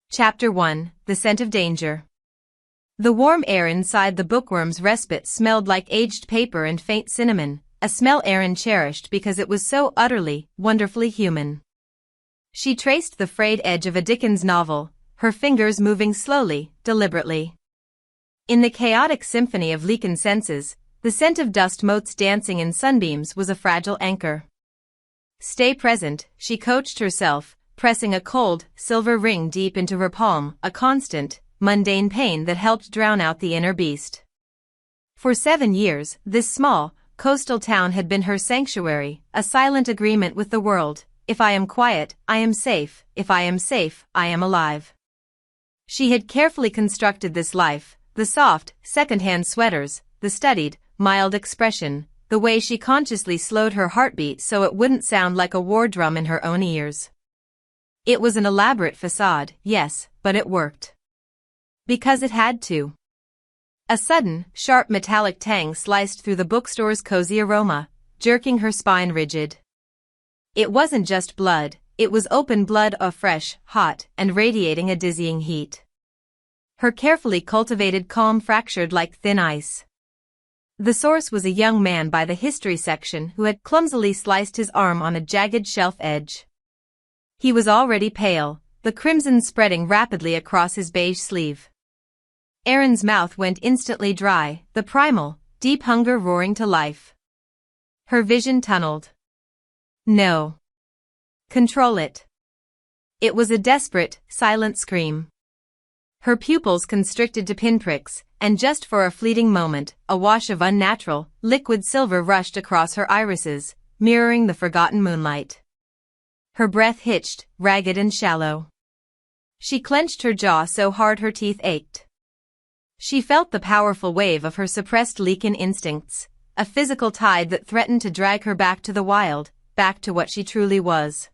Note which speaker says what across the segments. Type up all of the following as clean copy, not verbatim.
Speaker 1: Chapter 1, The Scent of Danger. The warm air inside the bookworm's respite smelled like aged paper and faint cinnamon, a smell Arin cherished because it was so utterly, wonderfully human. She traced the frayed edge of a Dickens novel, her fingers moving slowly, deliberately. In the chaotic symphony of Lycan senses, the scent of dust motes dancing in sunbeams was a fragile anchor. Stay present, she coached herself, pressing a cold, silver ring deep into her palm, a constant, mundane pain that helped drown out the inner beast. For 7 years, this small, coastal town had been her sanctuary, a silent agreement with the world. If I am quiet, I am safe. If I am safe, I am alive. She had carefully constructed this life, the soft, second-hand sweaters, the studied, mild expression, the way she consciously slowed her heartbeat so it wouldn't sound like a war drum in her own ears. It was an elaborate facade, yes, but it worked. Because it had to. A sudden, sharp metallic tang sliced through the bookstore's cozy aroma, jerking her spine rigid. It wasn't just blood, it was open blood, fresh, hot, and radiating a dizzying heat. Her carefully cultivated calm fractured like thin ice. The source was a young man by the history section who had clumsily sliced his arm on a jagged shelf edge. He was already pale, the crimson spreading rapidly across his beige sleeve. Arin's mouth went instantly dry, the primal, deep hunger roaring to life. Her vision tunneled. No. Control it. It was a desperate, silent scream. Her pupils constricted to pinpricks, and just for a fleeting moment, a wash of unnatural, liquid silver rushed across her irises, mirroring the forgotten moonlight. Her breath hitched, ragged and shallow. She clenched her jaw so hard her teeth ached. She felt the powerful wave of her suppressed Lycan instincts, a physical tide that threatened to drag her back to the wild, back to what she truly was.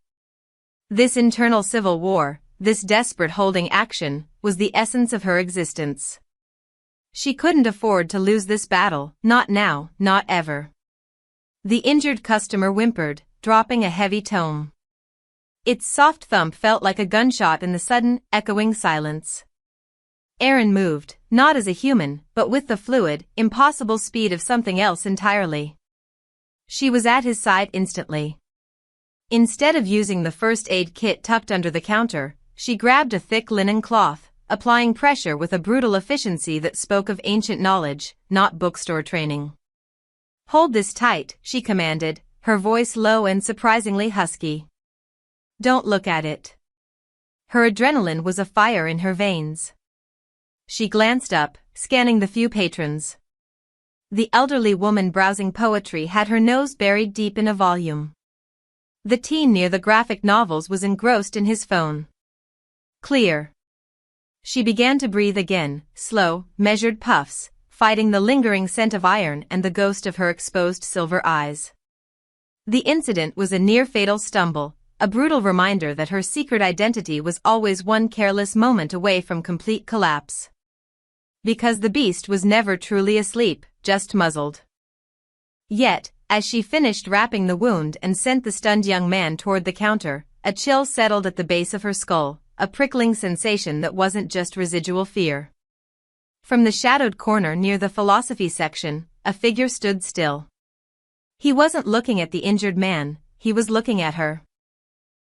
Speaker 1: This internal civil war, this desperate holding action, was the essence of her existence. She couldn't afford to lose this battle, not now, not ever. The injured customer whimpered, dropping a heavy tome. Its soft thump felt like a gunshot in the sudden, echoing silence. Arin moved, not as a human, but with the fluid, impossible speed of something else entirely. She was at his side instantly. Instead of using the first aid kit tucked under the counter, she grabbed a thick linen cloth, applying pressure with a brutal efficiency that spoke of ancient knowledge, not bookstore training. "Hold this tight," she commanded, her voice low and surprisingly husky. "Don't look at it." Her adrenaline was afire in her veins. She glanced up, scanning the few patrons. The elderly woman browsing poetry had her nose buried deep in a volume. The teen near the graphic novels was engrossed in his phone. Clear. She began to breathe again, slow, measured puffs, fighting the lingering scent of iron and the ghost of her exposed silver eyes. The incident was a near-fatal stumble, a brutal reminder that her secret identity was always one careless moment away from complete collapse. Because the beast was never truly asleep, just muzzled. Yet, as she finished wrapping the wound and sent the stunned young man toward the counter, a chill settled at the base of her skull, a prickling sensation that wasn't just residual fear. From the shadowed corner near the philosophy section, a figure stood still. He wasn't looking at the injured man, he was looking at her.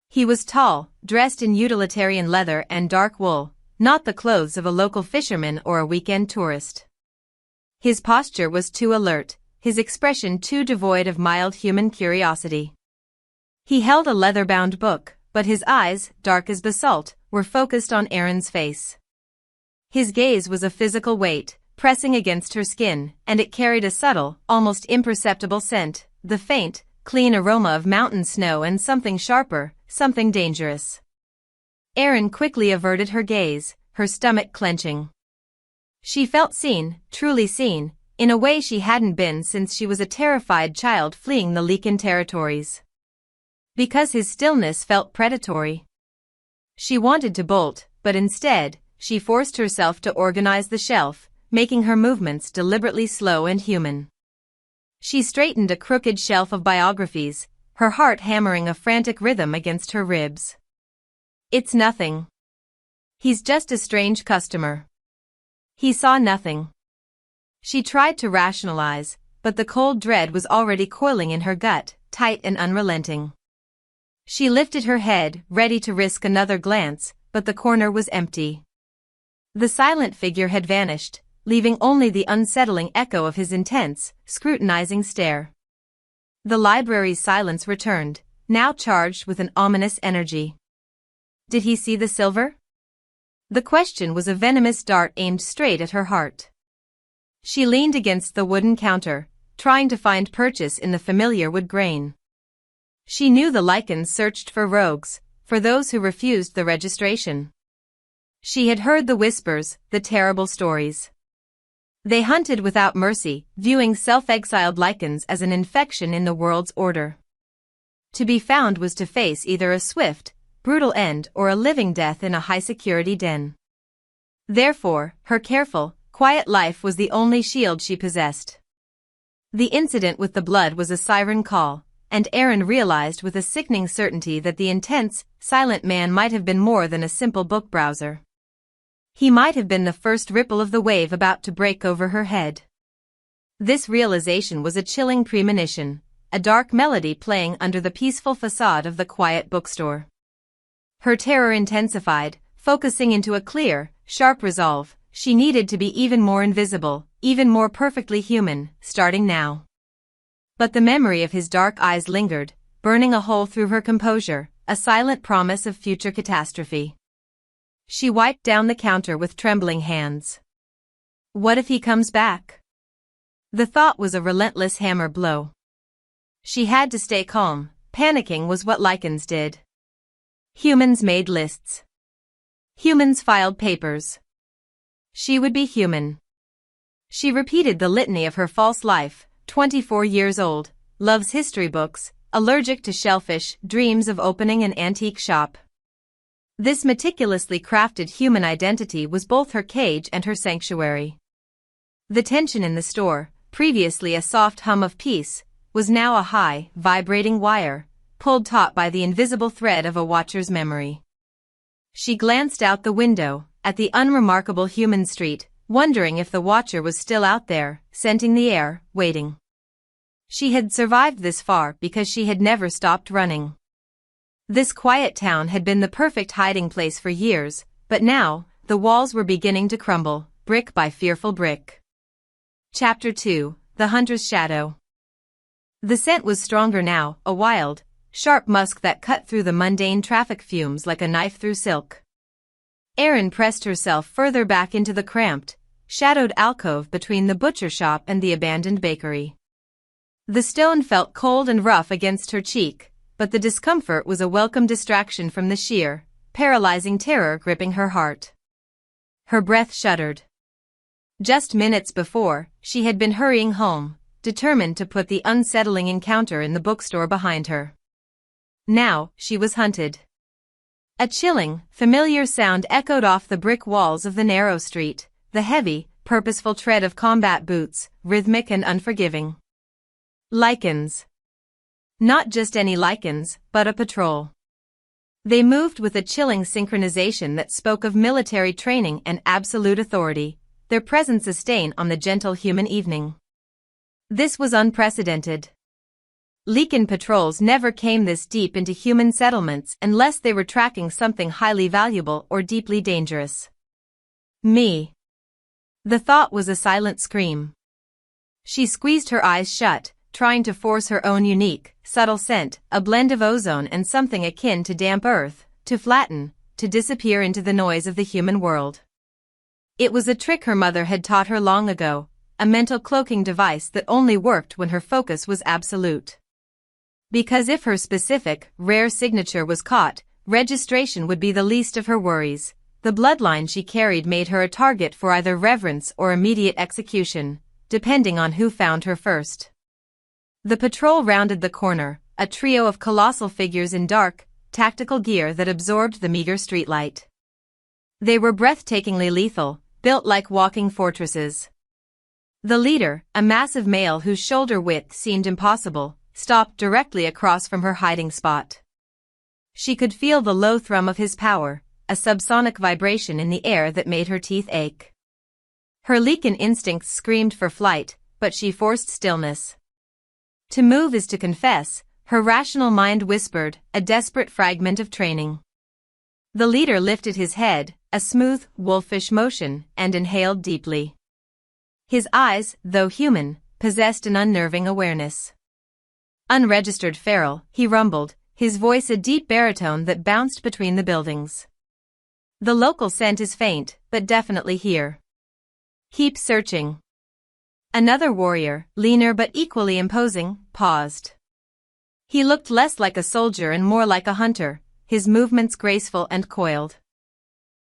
Speaker 1: He was tall, dressed in utilitarian leather and dark wool, not the clothes of a local fisherman or a weekend tourist. His posture was too alert, his expression too devoid of mild human curiosity. He held a leather-bound book, but his eyes, dark as basalt, were focused on Arin's face. His gaze was a physical weight, pressing against her skin, and it carried a subtle, almost imperceptible scent, the faint, clean aroma of mountain snow and something sharper, something dangerous. Arin quickly averted her gaze, her stomach clenching. She felt seen, truly seen, in a way she hadn't been since she was a terrified child fleeing the Lycan territories. Because his stillness felt predatory. She wanted to bolt, but instead, she forced herself to organize the shelf, making her movements deliberately slow and human. She straightened a crooked shelf of biographies, her heart hammering a frantic rhythm against her ribs. "It's nothing." He's just a strange customer. He saw nothing. She tried to rationalize, but the cold dread was already coiling in her gut, tight and unrelenting. She lifted her head, ready to risk another glance, but the corner was empty. The silent figure had vanished, leaving only the unsettling echo of his intense, scrutinizing stare. The library's silence returned, now charged with an ominous energy. Did he see the silver? The question was a venomous dart aimed straight at her heart. She leaned against the wooden counter, trying to find purchase in the familiar wood grain. She knew the Lycans searched for rogues, for those who refused the registration. She had heard the whispers, the terrible stories. They hunted without mercy, viewing self-exiled Lycans as an infection in the world's order. To be found was to face either a swift, brutal end or a living death in a high-security den. Therefore, her careful, quiet life was the only shield she possessed. The incident with the blood was a siren call, and Arin realized with a sickening certainty that the intense, silent man might have been more than a simple book browser. He might have been the first ripple of the wave about to break over her head. This realization was a chilling premonition, a dark melody playing under the peaceful facade of the quiet bookstore. Her terror intensified, focusing into a clear, sharp resolve. She needed to be even more invisible, even more perfectly human, starting now. But the memory of his dark eyes lingered, burning a hole through her composure, a silent promise of future catastrophe. She wiped down the counter with trembling hands. What if he comes back? The thought was a relentless hammer blow. She had to stay calm. Panicking was what Lycans did. Humans made lists. Humans filed papers. She would be human. She repeated the litany of her false life, 24 years old, loves history books, allergic to shellfish, dreams of opening an antique shop. This meticulously crafted human identity was both her cage and her sanctuary. The tension in the store, previously a soft hum of peace, was now a high, vibrating wire, pulled taut by the invisible thread of a watcher's memory. She glanced out the window, at the unremarkable human street, wondering if the watcher was still out there, scenting the air, waiting. She had survived this far because she had never stopped running. This quiet town had been the perfect hiding place for years, but now, the walls were beginning to crumble, brick by fearful brick. Chapter 2, The Hunter's Shadow. The scent was stronger now, a wild, sharp musk that cut through the mundane traffic fumes like a knife through silk. Arin pressed herself further back into the cramped, shadowed alcove between the butcher shop and the abandoned bakery. The stone felt cold and rough against her cheek, but the discomfort was a welcome distraction from the sheer, paralyzing terror gripping her heart. Her breath shuddered. Just minutes before, she had been hurrying home, determined to put the unsettling encounter in the bookstore behind her. Now, she was hunted. A chilling, familiar sound echoed off the brick walls of the narrow street, the heavy, purposeful tread of combat boots, rhythmic and unforgiving. Lycans. Not just any Lycans, but a patrol. They moved with a chilling synchronization that spoke of military training and absolute authority, their presence a stain on the gentle human evening. This was unprecedented. Lycan patrols never came this deep into human settlements unless they were tracking something highly valuable or deeply dangerous. Me. The thought was a silent scream. She squeezed her eyes shut, trying to force her own unique, subtle scent, a blend of ozone and something akin to damp earth, to flatten, to disappear into the noise of the human world. It was a trick her mother had taught her long ago, a mental cloaking device that only worked when her focus was absolute. Because if her specific, rare signature was caught, registration would be the least of her worries. The bloodline she carried made her a target for either reverence or immediate execution, depending on who found her first. The patrol rounded the corner, a trio of colossal figures in dark, tactical gear that absorbed the meager streetlight. They were breathtakingly lethal, built like walking fortresses. The leader, a massive male whose shoulder width seemed impossible, stopped directly across from her hiding spot. She could feel the low thrum of his power, a subsonic vibration in the air that made her teeth ache. Her Lycan instincts screamed for flight, but she forced stillness. To move is to confess, her rational mind whispered, a desperate fragment of training. The leader lifted his head, a smooth, wolfish motion, and inhaled deeply. His eyes, though human, possessed an unnerving awareness. Unregistered feral, he rumbled, his voice a deep baritone that bounced between the buildings. The local scent is faint, but definitely here. Keep searching. Another warrior, leaner but equally imposing, paused. He looked less like a soldier and more like a hunter, his movements graceful and coiled.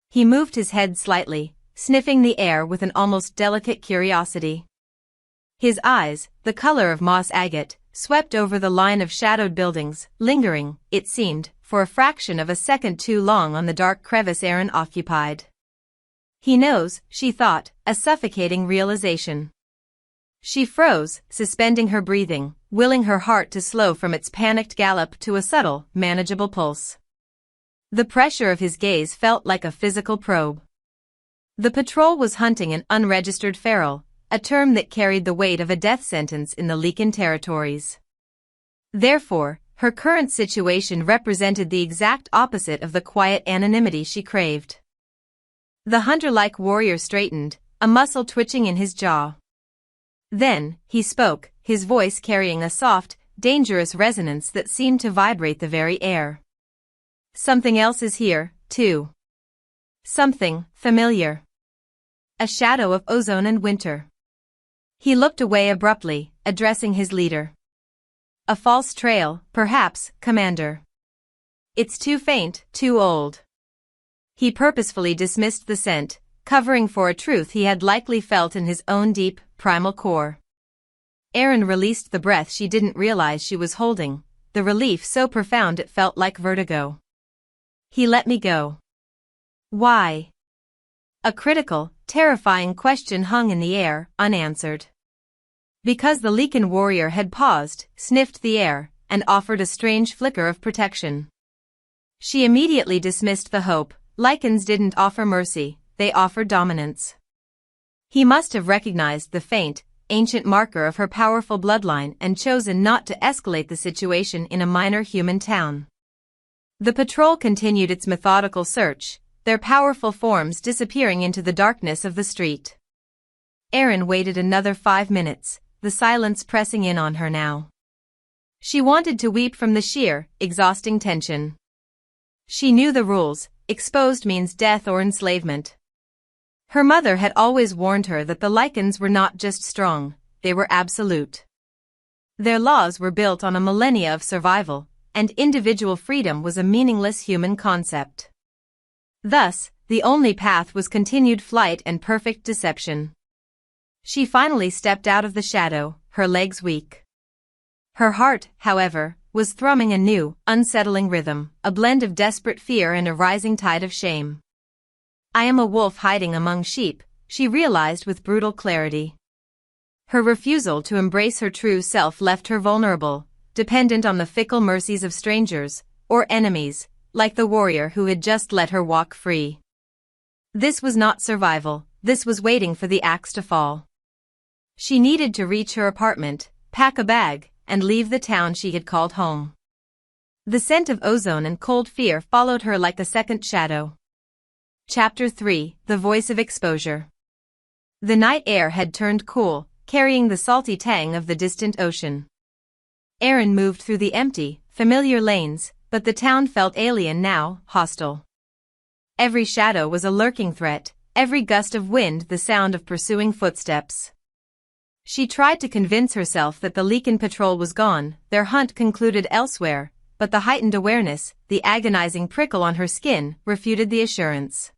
Speaker 1: He moved his head slightly, sniffing the air with an almost delicate curiosity. His eyes, the color of moss agate, swept over the line of shadowed buildings, lingering, it seemed, for a fraction of a second too long on the dark crevice Arin occupied. He knows, she thought, a suffocating realization. She froze, suspending her breathing, willing her heart to slow from its panicked gallop to a subtle, manageable pulse. The pressure of his gaze felt like a physical probe. The patrol was hunting an unregistered feral, a term that carried the weight of a death sentence in the Lycan territories. Therefore, her current situation represented the exact opposite of the quiet anonymity she craved. The hunter-like warrior straightened, a muscle twitching in his jaw. Then, he spoke, his voice carrying a soft, dangerous resonance that seemed to vibrate the very air. Something else is here, too. Something familiar. A shadow of ozone and winter. He looked away abruptly, addressing his leader. A false trail, perhaps, Commander. It's too faint, too old. He purposefully dismissed the scent, covering for a truth he had likely felt in his own deep, primal core. Arin released the breath she didn't realize she was holding, the relief so profound it felt like vertigo. He let me go. Why? A critical, terrifying question hung in the air, unanswered. Because the Lycan warrior had paused, sniffed the air, and offered a strange flicker of protection. She immediately dismissed the hope. Lycans didn't offer mercy, they offered dominance. He must have recognized the faint, ancient marker of her powerful bloodline and chosen not to escalate the situation in a minor human town. The patrol continued its methodical search, their powerful forms disappearing into the darkness of the street. Arin waited another 5 minutes, the silence pressing in on her now. She wanted to weep from the sheer, exhausting tension. She knew the rules. Exposed means death or enslavement. Her mother had always warned her that the Lycans were not just strong, they were absolute. Their laws were built on a millennia of survival, and individual freedom was a meaningless human concept. Thus, the only path was continued flight and perfect deception. She finally stepped out of the shadow, her legs weak. Her heart, however, was thrumming a new, unsettling rhythm, a blend of desperate fear and a rising tide of shame. I am a wolf hiding among sheep, she realized with brutal clarity. Her refusal to embrace her true self left her vulnerable, dependent on the fickle mercies of strangers, or enemies, like the warrior who had just let her walk free. This was not survival, this was waiting for the axe to fall. She needed to reach her apartment, pack a bag, and leave the town she had called home. The scent of ozone and cold fear followed her like a second shadow. Chapter 3: The Voice of Exposure. The night air had turned cool, carrying the salty tang of the distant ocean. Arin moved through the empty, familiar lanes, but the town felt alien now, hostile. Every shadow was a lurking threat, every gust of wind the sound of pursuing footsteps. She tried to convince herself that the Lycan patrol was gone, their hunt concluded elsewhere, but the heightened awareness, the agonizing prickle on her skin, refuted the assurance.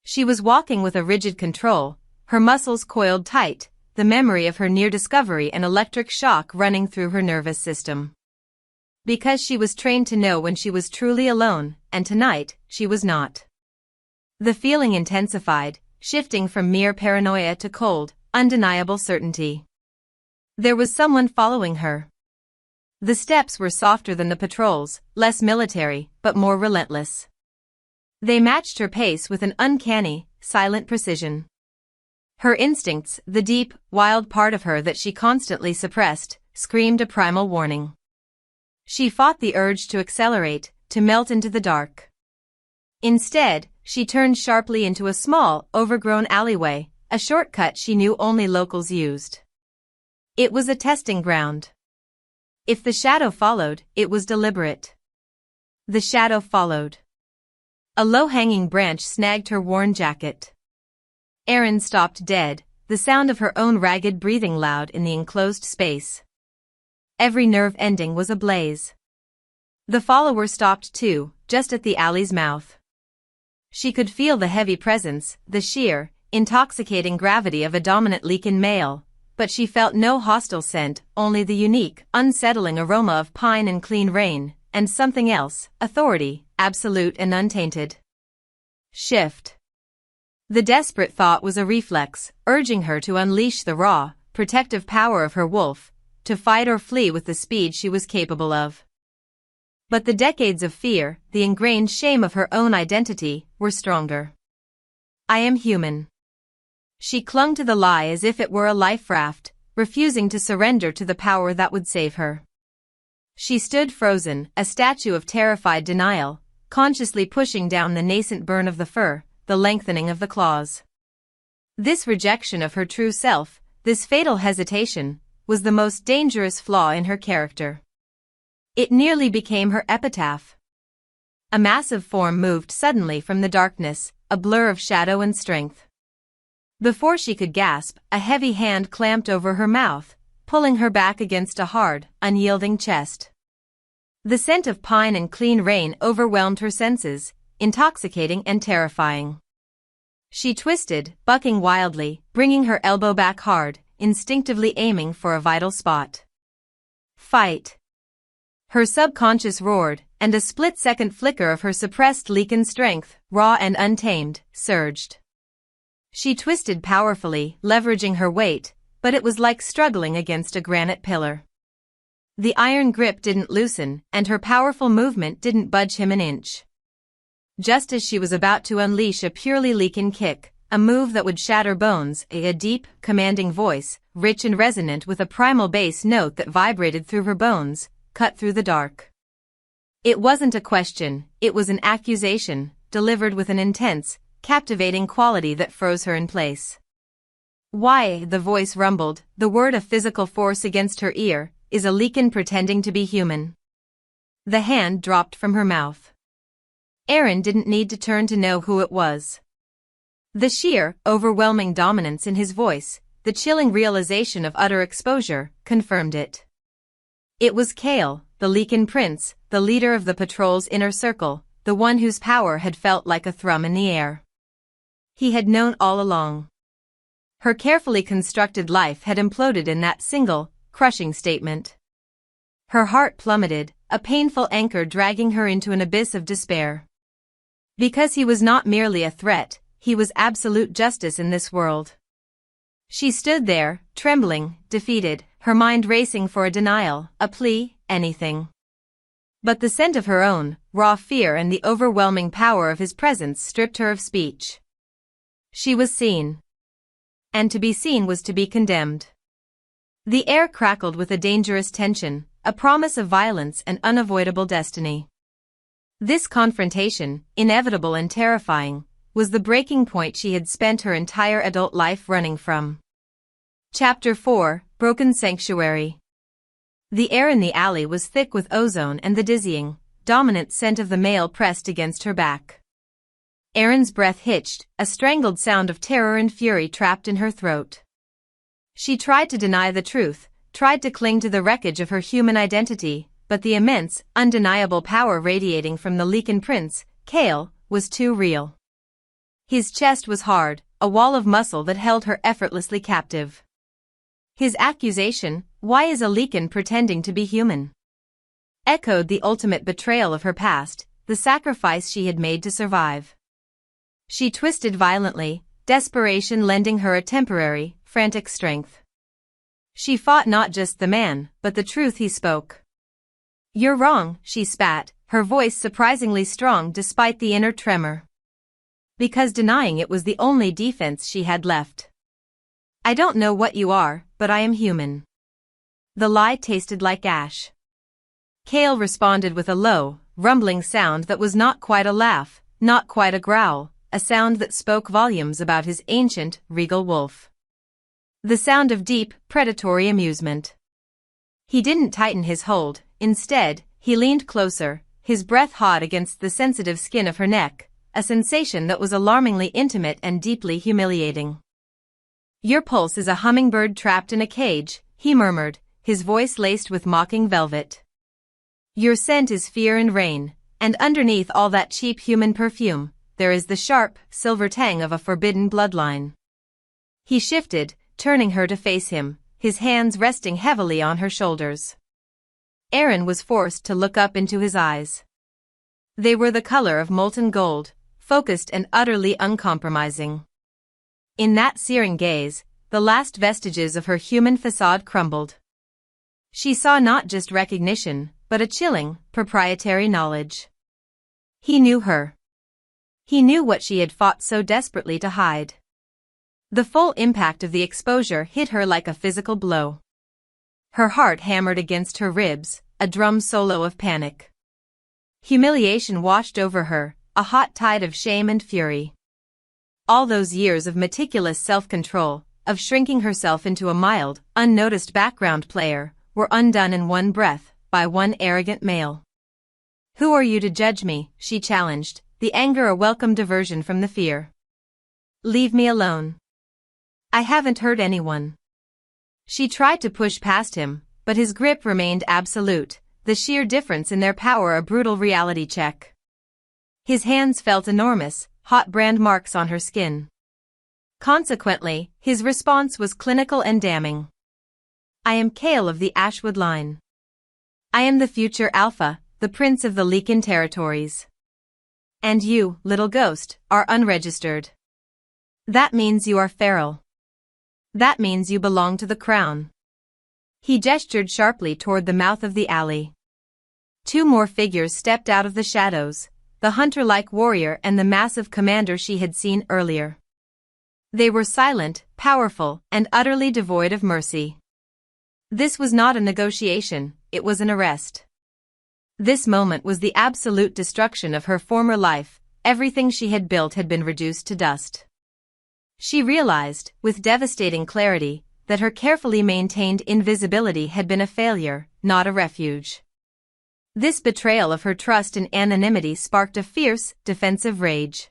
Speaker 1: She was walking with a rigid control, her muscles coiled tight, the memory of her near discovery an electric shock running through her nervous system. Because she was trained to know when she was truly alone, and tonight, she was not. The feeling intensified, shifting from mere paranoia to cold, undeniable certainty. There was someone following her. The steps were softer than the patrol's, less military, but more relentless. They matched her pace with an uncanny, silent precision. Her instincts, the deep, wild part of her that she constantly suppressed, screamed a primal warning. She fought the urge to accelerate, to melt into the dark. Instead, she turned sharply into a small, overgrown alleyway, a shortcut she knew only locals used. It was a testing ground. If the shadow followed, it was deliberate. The shadow followed. A low-hanging branch snagged her worn jacket. Arin stopped dead, the sound of her own ragged breathing loud in the enclosed space. Every nerve ending was ablaze. The follower stopped too, just at the alley's mouth. She could feel the heavy presence, the sheer, intoxicating gravity of a dominant Lycan male, but she felt no hostile scent, only the unique, unsettling aroma of pine and clean rain, and something else, authority, absolute and untainted. Shift. The desperate thought was a reflex, urging her to unleash the raw, protective power of her wolf, to fight or flee with the speed she was capable of. But the decades of fear, the ingrained shame of her own identity, were stronger. I am human. She clung to the lie as if it were a life raft, refusing to surrender to the power that would save her. She stood frozen, a statue of terrified denial, consciously pushing down the nascent burn of the fur, the lengthening of the claws. This rejection of her true self, this fatal hesitation, was the most dangerous flaw in her character. It nearly became her epitaph. A massive form moved suddenly from the darkness, a blur of shadow and strength. Before she could gasp, a heavy hand clamped over her mouth, pulling her back against a hard, unyielding chest. The scent of pine and clean rain overwhelmed her senses, intoxicating and terrifying. She twisted, bucking wildly, bringing her elbow back hard, instinctively aiming for a vital spot. Fight! Her subconscious roared, and a split-second flicker of her suppressed Lycan strength, raw and untamed, surged. She twisted powerfully, leveraging her weight, but it was like struggling against a granite pillar. The iron grip didn't loosen, and her powerful movement didn't budge him an inch. Just as she was about to unleash a purely Lycan kick, a move that would shatter bones, a deep, commanding voice, rich and resonant with a primal bass note that vibrated through her bones, cut through the dark. It wasn't a question, it was an accusation, delivered with an intense, captivating quality that froze her in place. Why, the voice rumbled, the word of physical force against her ear, is a Lycan pretending to be human? The hand dropped from her mouth. Arin didn't need to turn to know who it was. The sheer, overwhelming dominance in his voice, the chilling realization of utter exposure, confirmed it. It was Kael, the Lycan Prince, the leader of the patrol's inner circle, the one whose power had felt like a thrum in the air. He had known all along. Her carefully constructed life had imploded in that single, crushing statement. Her heart plummeted, a painful anchor dragging her into an abyss of despair. Because he was not merely a threat, he was absolute justice in this world. She stood there, trembling, defeated, her mind racing for a denial, a plea, anything. But the scent of her own, raw fear and the overwhelming power of his presence stripped her of speech. She was seen. And to be seen was to be condemned. The air crackled with a dangerous tension, a promise of violence and unavoidable destiny. This confrontation, inevitable and terrifying, was the breaking point she had spent her entire adult life running from. Chapter 4, Broken Sanctuary. The air in the alley was thick with ozone and the dizzying, dominant scent of the male pressed against her back. Arin's breath hitched, a strangled sound of terror and fury trapped in her throat. She tried to deny the truth, tried to cling to the wreckage of her human identity, but the immense, undeniable power radiating from the Lycan Prince, Kael, was too real. His chest was hard, a wall of muscle that held her effortlessly captive. His accusation, "Why is a Lycan pretending to be human?" echoed the ultimate betrayal of her past, the sacrifice she had made to survive. She twisted violently, desperation lending her a temporary, frantic strength. She fought not just the man, but the truth he spoke. "You're wrong," she spat, her voice surprisingly strong despite the inner tremor. because denying it was the only defense she had left. I don't know what you are, but I am human. The lie tasted like ash. Kael responded with a low, rumbling sound that was not quite a laugh, not quite a growl, a sound that spoke volumes about his ancient, regal wolf. The sound of deep, predatory amusement. He didn't tighten his hold, instead, he leaned closer, his breath hot against the sensitive skin of her neck, a sensation that was alarmingly intimate and deeply humiliating. Your pulse is a hummingbird trapped in a cage, he murmured, his voice laced with mocking velvet. Your scent is fear and rain, and underneath all that cheap human perfume, there is the sharp, silver tang of a forbidden bloodline. He shifted, turning her to face him, his hands resting heavily on her shoulders. Arin was forced to look up into his eyes. They were the color of molten gold, focused and utterly uncompromising. In that searing gaze, the last vestiges of her human facade crumbled. She saw not just recognition, but a chilling, proprietary knowledge. He knew her. He knew what she had fought so desperately to hide. The full impact of the exposure hit her like a physical blow. Her heart hammered against her ribs, a drum solo of panic. Humiliation washed over her, a hot tide of shame and fury. All those years of meticulous self-control, of shrinking herself into a mild, unnoticed background player, were undone in one breath, by one arrogant male. Who are you to judge me? She challenged, the anger a welcome diversion from the fear. Leave me alone. I haven't hurt anyone. She tried to push past him, but his grip remained absolute, the sheer difference in their power a brutal reality check. His hands felt enormous, hot brand marks on her skin. Consequently, his response was clinical and damning. I am Kael of the Ashwood line. I am the future Alpha, the prince of the Lycan territories. And you, little ghost, are unregistered. That means you are feral. That means you belong to the crown. He gestured sharply toward the mouth of the alley. Two more figures stepped out of the shadows, the hunter-like warrior and the massive commander she had seen earlier. They were silent, powerful, and utterly devoid of mercy. This was not a negotiation, it was an arrest. This moment was the absolute destruction of her former life, everything she had built had been reduced to dust. She realized, with devastating clarity, that her carefully maintained invisibility had been a failure, not a refuge. This betrayal of her trust and anonymity sparked a fierce, defensive rage.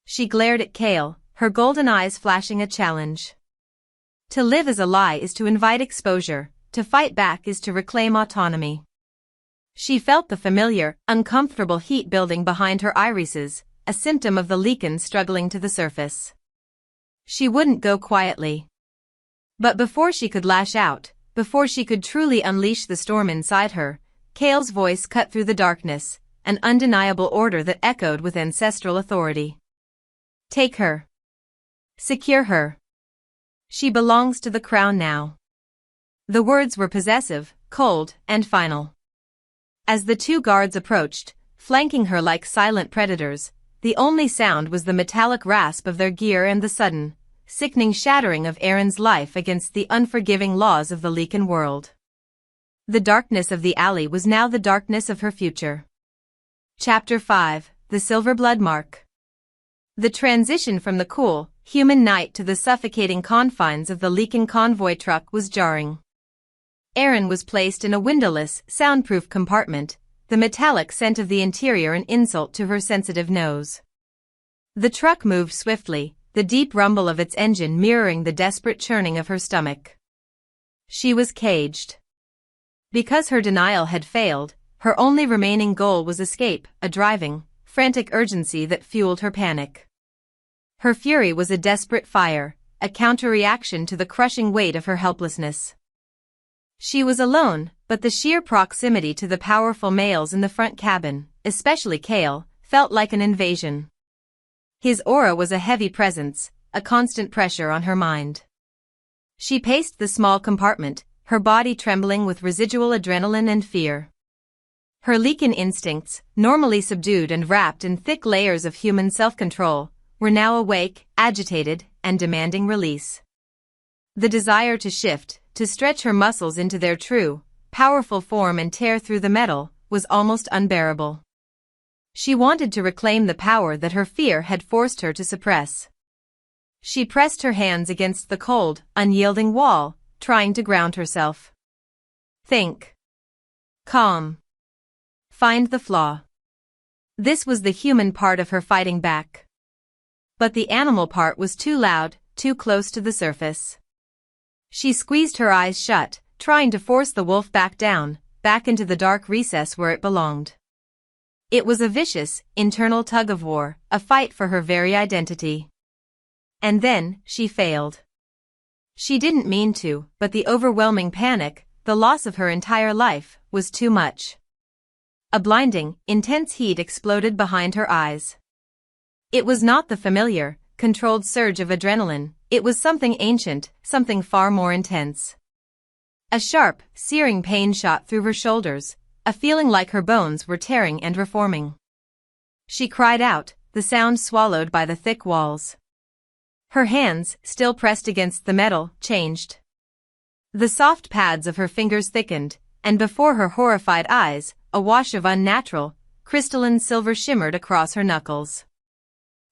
Speaker 1: She glared at Kael, her golden eyes flashing a challenge. To live as a lie is to invite exposure, to fight back is to reclaim autonomy. She felt the familiar, uncomfortable heat building behind her irises, a symptom of the Lycan struggling to the surface. She wouldn't go quietly. But before she could lash out, before she could truly unleash the storm inside her, Kael's voice cut through the darkness, an undeniable order that echoed with ancestral authority. Take her. Secure her. She belongs to the crown now. The words were possessive, cold, and final. As the two guards approached, flanking her like silent predators, the only sound was the metallic rasp of their gear and the sudden, sickening shattering of Arin's life against the unforgiving laws of the Lycan world. The darkness of the alley was now the darkness of her future. Chapter 5, The Silver Blood Mark. The transition from the cool, human night to the suffocating confines of the Lycan convoy truck was jarring. Arin was placed in a windowless, soundproof compartment, the metallic scent of the interior an insult to her sensitive nose. The truck moved swiftly, the deep rumble of its engine mirroring the desperate churning of her stomach. She was caged. Because her denial had failed, her only remaining goal was escape, a driving, frantic urgency that fueled her panic. Her fury was a desperate fire, a counter-reaction to the crushing weight of her helplessness. She was alone, but the sheer proximity to the powerful males in the front cabin, especially Kael, felt like an invasion. His aura was a heavy presence, a constant pressure on her mind. She paced the small compartment, her body trembling with residual adrenaline and fear. Her Lycan instincts, normally subdued and wrapped in thick layers of human self-control, were now awake, agitated, and demanding release. The desire to shift, to stretch her muscles into their true, powerful form and tear through the metal, was almost unbearable. She wanted to reclaim the power that her fear had forced her to suppress. She pressed her hands against the cold, unyielding wall, trying to ground herself. Think. Calm. Find the flaw. This was the human part of her fighting back. But the animal part was too loud, too close to the surface. She squeezed her eyes shut, trying to force the wolf back down, back into the dark recess where it belonged. It was a vicious, internal tug-of-war, a fight for her very identity. And then, she failed. She didn't mean to, but the overwhelming panic, the loss of her entire life, was too much. A blinding, intense heat exploded behind her eyes. It was not the familiar, controlled surge of adrenaline, it was something ancient, something far more intense. A sharp, searing pain shot through her shoulders, a feeling like her bones were tearing and reforming. She cried out, the sound swallowed by the thick walls. Her hands, still pressed against the metal, changed. The soft pads of her fingers thickened, and before her horrified eyes, a wash of unnatural, crystalline silver shimmered across her knuckles.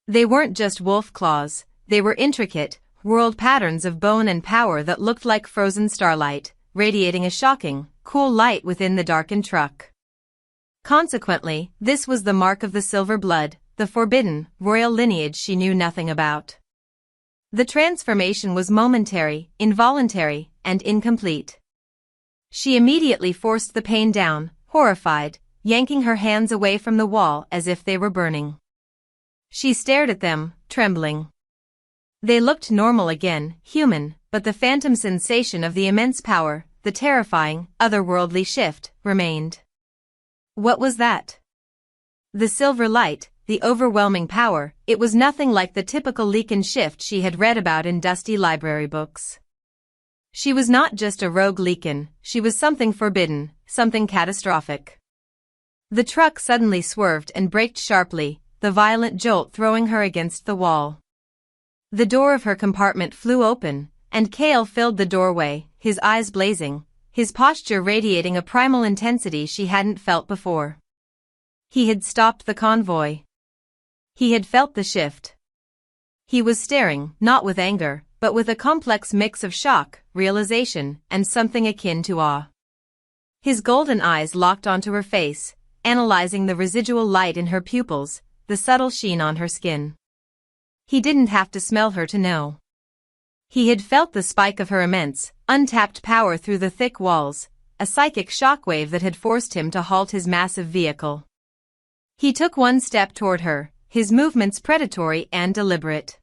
Speaker 1: They weren't just wolf claws, they were intricate, whorled patterns of bone and power that looked like frozen starlight, radiating a shocking, cool light within the darkened truck. Consequently, this was the mark of the silver blood, the forbidden, royal lineage she knew nothing about. The transformation was momentary, involuntary, and incomplete. She immediately forced the pain down, horrified, yanking her hands away from the wall as if they were burning. She stared at them, trembling. They looked normal again, human, but the phantom sensation of the immense power, the terrifying, otherworldly shift, remained. What was that? The silver light, the overwhelming power, it was nothing like the typical Lycan shift she had read about in dusty library books. She was not just a rogue Lycan, she was something forbidden, something catastrophic. The truck suddenly swerved and braked sharply, the violent jolt throwing her against the wall. The door of her compartment flew open, and Kael filled the doorway, his eyes blazing, his posture radiating a primal intensity she hadn't felt before. He had stopped the convoy. He had felt the shift. He was staring, not with anger, but with a complex mix of shock, realization, and something akin to awe. His golden eyes locked onto her face, analyzing the residual light in her pupils, the subtle sheen on her skin. He didn't have to smell her to know. He had felt the spike of her immense, untapped power through the thick walls, a psychic shockwave that had forced him to halt his massive vehicle. He took one step toward her, his movements predatory and deliberate.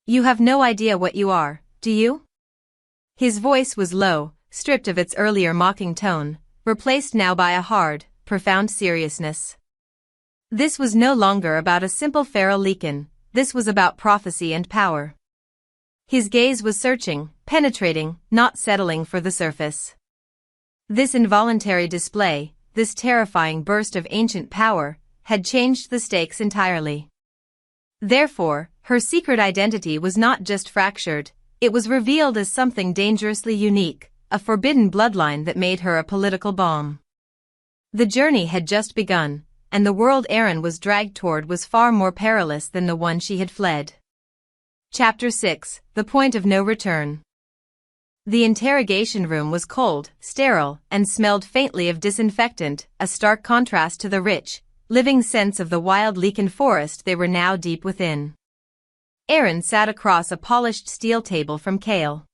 Speaker 1: You have no idea what you are, do you? His voice was low, stripped of its earlier mocking tone, replaced now by a hard, profound seriousness. This was no longer about a simple feral Lycan, this was about prophecy and power. His gaze was searching, penetrating, not settling for the surface. This involuntary display, this terrifying burst of ancient power, had changed the stakes entirely. Therefore, her secret identity was not just fractured, it was revealed as something dangerously unique, a forbidden bloodline that made her a political bomb. The journey had just begun, and the world Arin was dragged toward was far more perilous than the one she had fled. Chapter 6, The Point of No Return. The interrogation room was cold, sterile, and smelled faintly of disinfectant, a stark contrast to the rich, living sense of the wild Lycan forest they were now deep within. Arin sat across a polished steel table from Kael.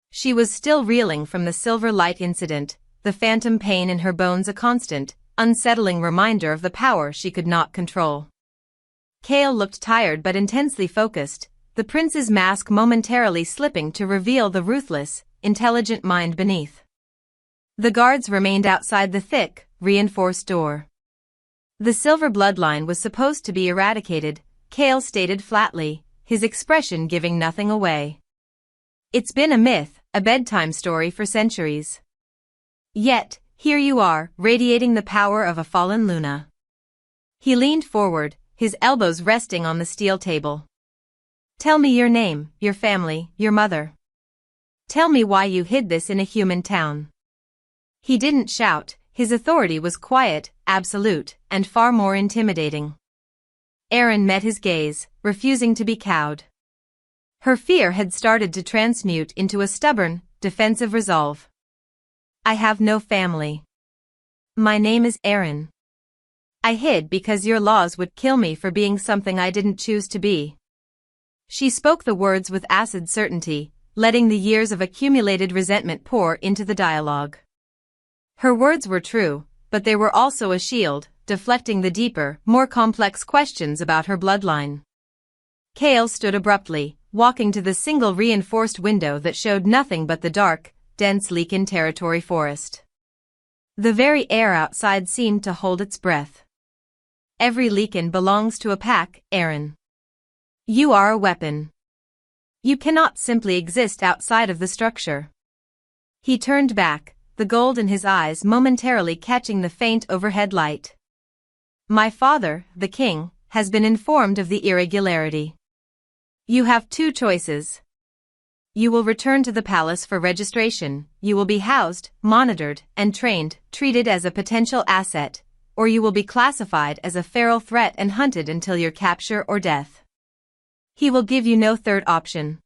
Speaker 1: She was still reeling from the silver light incident, the phantom pain in her bones a constant, unsettling reminder of the power she could not control. Kael looked tired but intensely focused, the prince's mask momentarily slipping to reveal the ruthless, intelligent mind beneath. The guards remained outside the thick, reinforced door. The silver bloodline was supposed to be eradicated, Kael stated flatly, his expression giving nothing away. It's been a myth, a bedtime story for centuries. Yet, here you are, radiating the power of a fallen Luna. He leaned forward, his elbows resting on the steel table. Tell me your name, your family, your mother. Tell me why you hid this in a human town. He didn't shout, his authority was quiet, absolute, and far more intimidating. Arin met his gaze, refusing to be cowed. Her fear had started to transmute into a stubborn, defensive resolve. I have no family. My name is Arin. I hid because your laws would kill me for being something I didn't choose to be. She spoke the words with acid certainty, letting the years of accumulated resentment pour into the dialogue. Her words were true, but they were also a shield, deflecting the deeper, more complex questions about her bloodline. Kael stood abruptly, walking to the single reinforced window that showed nothing but the dark, dense Lycan territory forest. The very air outside seemed to hold its breath. Every Lycan belongs to a pack, Arin. You are a weapon. You cannot simply exist outside of the structure. He turned back, the gold in his eyes momentarily catching the faint overhead light. My father, the king, has been informed of the irregularity. You have two choices. You will return to the palace for registration, you will be housed, monitored, and trained, treated as a potential asset, or you will be classified as a feral threat and hunted until your capture or death. He will give you no third option.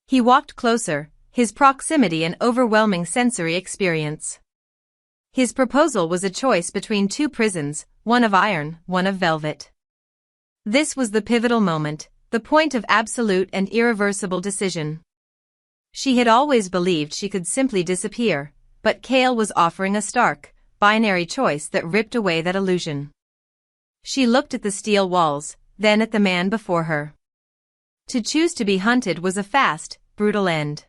Speaker 1: He walked closer, his proximity an overwhelming sensory experience. His proposal was a choice between two prisons, one of iron, one of velvet. This was the pivotal moment, the point of absolute and irreversible decision. She had always believed she could simply disappear, but Kael was offering a stark, binary choice that ripped away that illusion. She looked at the steel walls, then at the man before her. To choose to be hunted was a fast, brutal end.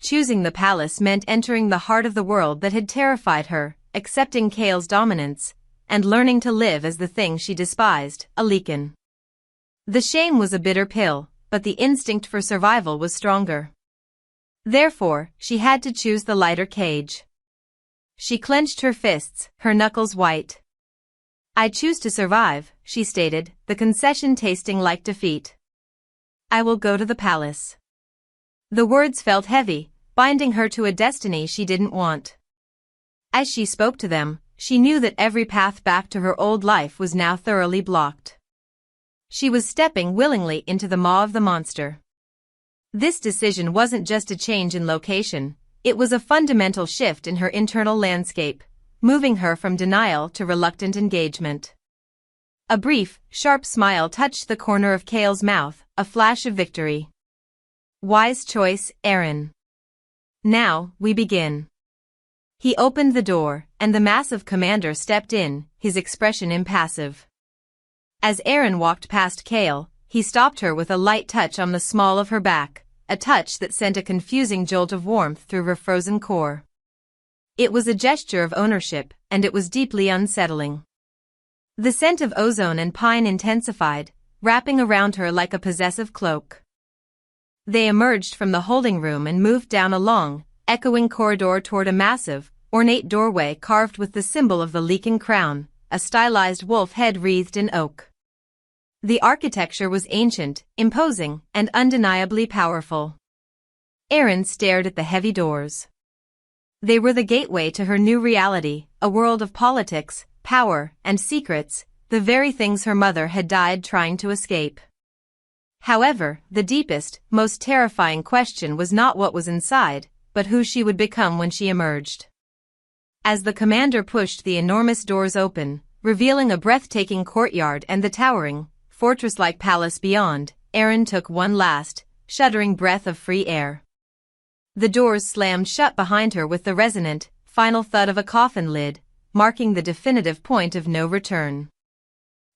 Speaker 1: Choosing the palace meant entering the heart of the world that had terrified her, accepting Kael's dominance, and learning to live as the thing she despised, a Lycan. The shame was a bitter pill, but the instinct for survival was stronger. Therefore, she had to choose the lighter cage. She clenched her fists, her knuckles white. I choose to survive, she stated, the concession tasting like defeat. I will go to the palace. The words felt heavy, binding her to a destiny she didn't want. As she spoke to them, she knew that every path back to her old life was now thoroughly blocked. She was stepping willingly into the maw of the monster. This decision wasn't just a change in location, it was a fundamental shift in her internal landscape, moving her from denial to reluctant engagement. A brief, sharp smile touched the corner of Kael's mouth, a flash of victory. Wise choice, Arin. Now, we begin. He opened the door, and the massive commander stepped in, his expression impassive. As Arin walked past Kael, he stopped her with a light touch on the small of her back, a touch that sent a confusing jolt of warmth through her frozen core. It was a gesture of ownership, and it was deeply unsettling. The scent of ozone and pine intensified, wrapping around her like a possessive cloak. They emerged from the holding room and moved down a long, echoing corridor toward a massive, ornate doorway carved with the symbol of the Lycan crown, a stylized wolf head wreathed in oak. The architecture was ancient, imposing, and undeniably powerful. Arin stared at the heavy doors. They were the gateway to her new reality, a world of politics, power, and secrets, the very things her mother had died trying to escape. However, the deepest, most terrifying question was not what was inside, but who she would become when she emerged. As the commander pushed the enormous doors open, revealing a breathtaking courtyard and the towering, fortress-like palace beyond, Arin took one last, shuddering breath of free air. The doors slammed shut behind her with the resonant, final thud of a coffin lid, marking the definitive point of no return.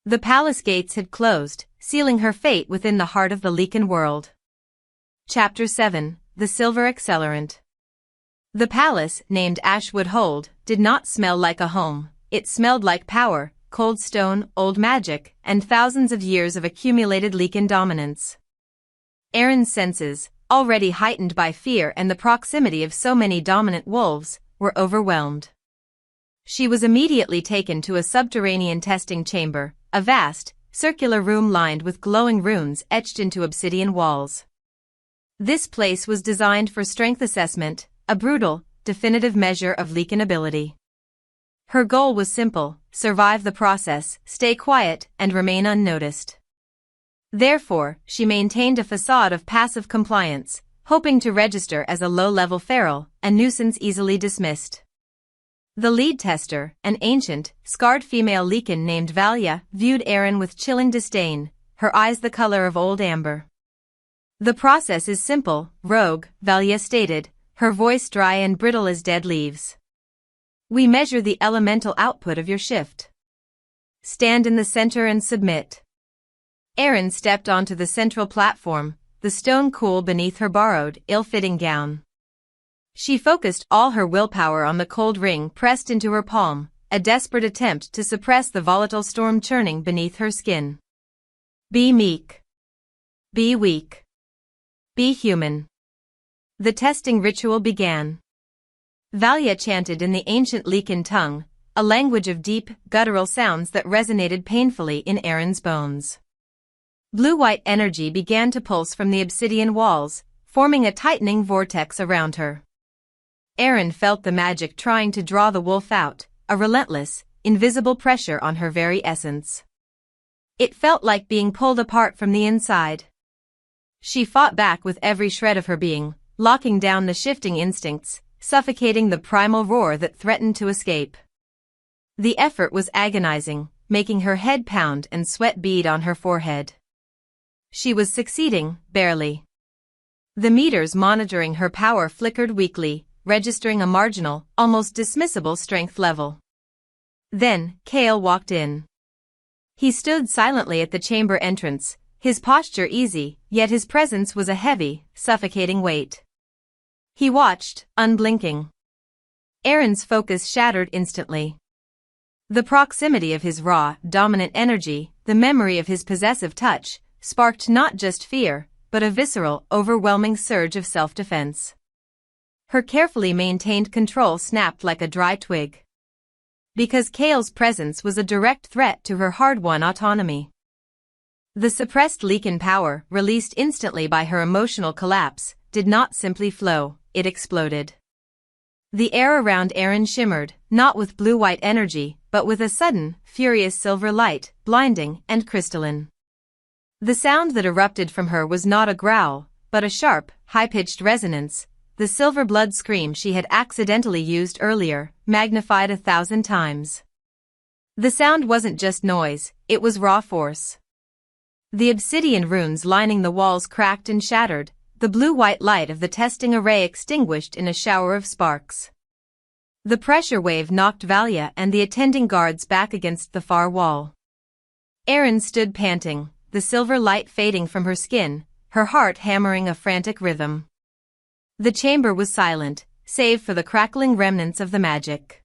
Speaker 1: The palace gates had closed, sealing her fate within the heart of the Lycan world. Chapter 7, The Silver Accelerant. The palace, named Ashwood Hold, did not smell like a home, it smelled like power, cold stone, old magic, and thousands of years of accumulated Lycan dominance. Arin's senses, already heightened by fear and the proximity of so many dominant wolves, were overwhelmed. She was immediately taken to a subterranean testing chamber, a vast, circular room lined with glowing runes etched into obsidian walls. This place was designed for strength assessment, a brutal, definitive measure of Lycan ability. Her goal was simple: survive the process, stay quiet, and remain unnoticed. Therefore, she maintained a facade of passive compliance, hoping to register as a low-level feral, a nuisance easily dismissed. The lead tester, an ancient, scarred female Lycan named Valia, viewed Arin with chilling disdain, her eyes the color of old amber. "The process is simple, rogue," Valia stated, her voice dry and brittle as dead leaves. "We measure the elemental output of your shift. Stand in the center and submit." Arin stepped onto the central platform, the stone cool beneath her borrowed, ill-fitting gown. She focused all her willpower on the cold ring pressed into her palm, a desperate attempt to suppress the volatile storm churning beneath her skin. "Be meek. Be weak. Be human." The testing ritual began. Valia chanted in the ancient Lycan tongue, a language of deep, guttural sounds that resonated painfully in Arin's bones. Blue-white energy began to pulse from the obsidian walls, forming a tightening vortex around her. Arin felt the magic trying to draw the wolf out, a relentless, invisible pressure on her very essence. It felt like being pulled apart from the inside. She fought back with every shred of her being, locking down the shifting instincts, suffocating the primal roar that threatened to escape. The effort was agonizing, making her head pound and sweat bead on her forehead. She was succeeding, barely. The meters monitoring her power flickered weakly, registering a marginal, almost dismissible strength level. Then, Kael walked in. He stood silently at the chamber entrance, his posture easy, yet his presence was a heavy, suffocating weight. He watched, unblinking. Arin's focus shattered instantly. The proximity of his raw, dominant energy, the memory of his possessive touch, sparked not just fear, but a visceral, overwhelming surge of self-defense. Her carefully maintained control snapped like a dry twig. Because Kael's presence was a direct threat to her hard-won autonomy. The suppressed Lycan power, released instantly by her emotional collapse, did not simply flow, it exploded. The air around Arin shimmered, not with blue-white energy, but with a sudden, furious silver light, blinding and crystalline. The sound that erupted from her was not a growl, but a sharp, high-pitched resonance, the silver blood scream she had accidentally used earlier, magnified 1,000 times. The sound wasn't just noise, it was raw force. The obsidian runes lining the walls cracked and shattered, the blue-white light of the testing array extinguished in a shower of sparks. The pressure wave knocked Valia and the attending guards back against the far wall. Arin stood panting, the silver light fading from her skin, her heart hammering a frantic rhythm. The chamber was silent, save for the crackling remnants of the magic.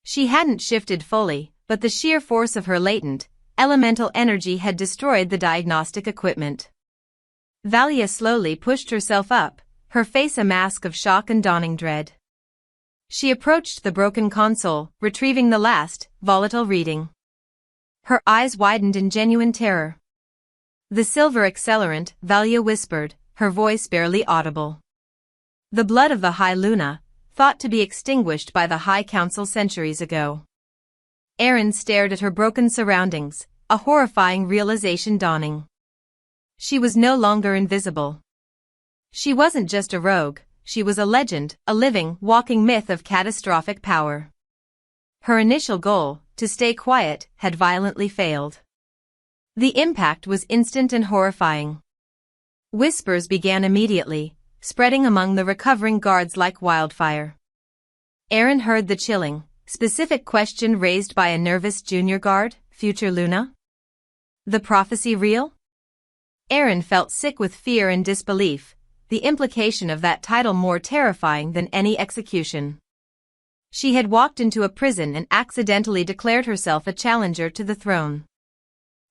Speaker 1: She hadn't shifted fully, but the sheer force of her latent, elemental energy had destroyed the diagnostic equipment. Valia slowly pushed herself up, her face a mask of shock and dawning dread. She approached the broken console, retrieving the last, volatile reading. Her eyes widened in genuine terror. "The silver accelerant," Valia whispered, her voice barely audible. "The blood of the High Luna, thought to be extinguished by the High Council centuries ago." Arin stared at her broken surroundings, a horrifying realization dawning. She was no longer invisible. She wasn't just a rogue, she was a legend, a living, walking myth of catastrophic power. Her initial goal, to stay quiet, had violently failed. The impact was instant and horrifying. Whispers began immediately, spreading among the recovering guards like wildfire. Arin heard the chilling, specific question raised by a nervous junior guard, "Future Luna? The prophecy real?" Arin felt sick with fear and disbelief, the implication of that title more terrifying than any execution. She had walked into a prison and accidentally declared herself a challenger to the throne.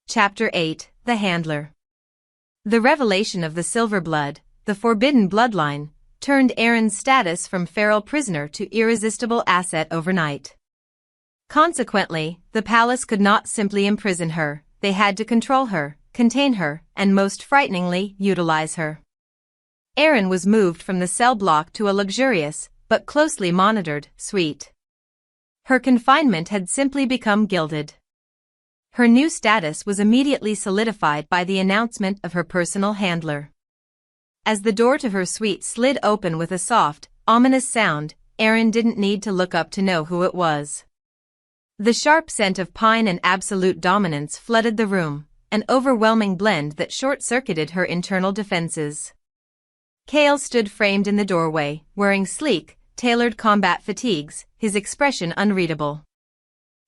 Speaker 1: Chapter 8, The Handler. The revelation of the silver blood, the forbidden bloodline, turned Arin's status from feral prisoner to irresistible asset overnight. Consequently, the palace could not simply imprison her, they had to control her, contain her, and most frighteningly, utilize her. Arin was moved from the cell block to a luxurious, but closely monitored, suite. Her confinement had simply become gilded. Her new status was immediately solidified by the announcement of her personal handler. As the door to her suite slid open with a soft, ominous sound, Arin didn't need to look up to know who it was. The sharp scent of pine and absolute dominance flooded the room, an overwhelming blend that short-circuited her internal defenses. Kael stood framed in the doorway, wearing sleek, tailored combat fatigues, his expression unreadable.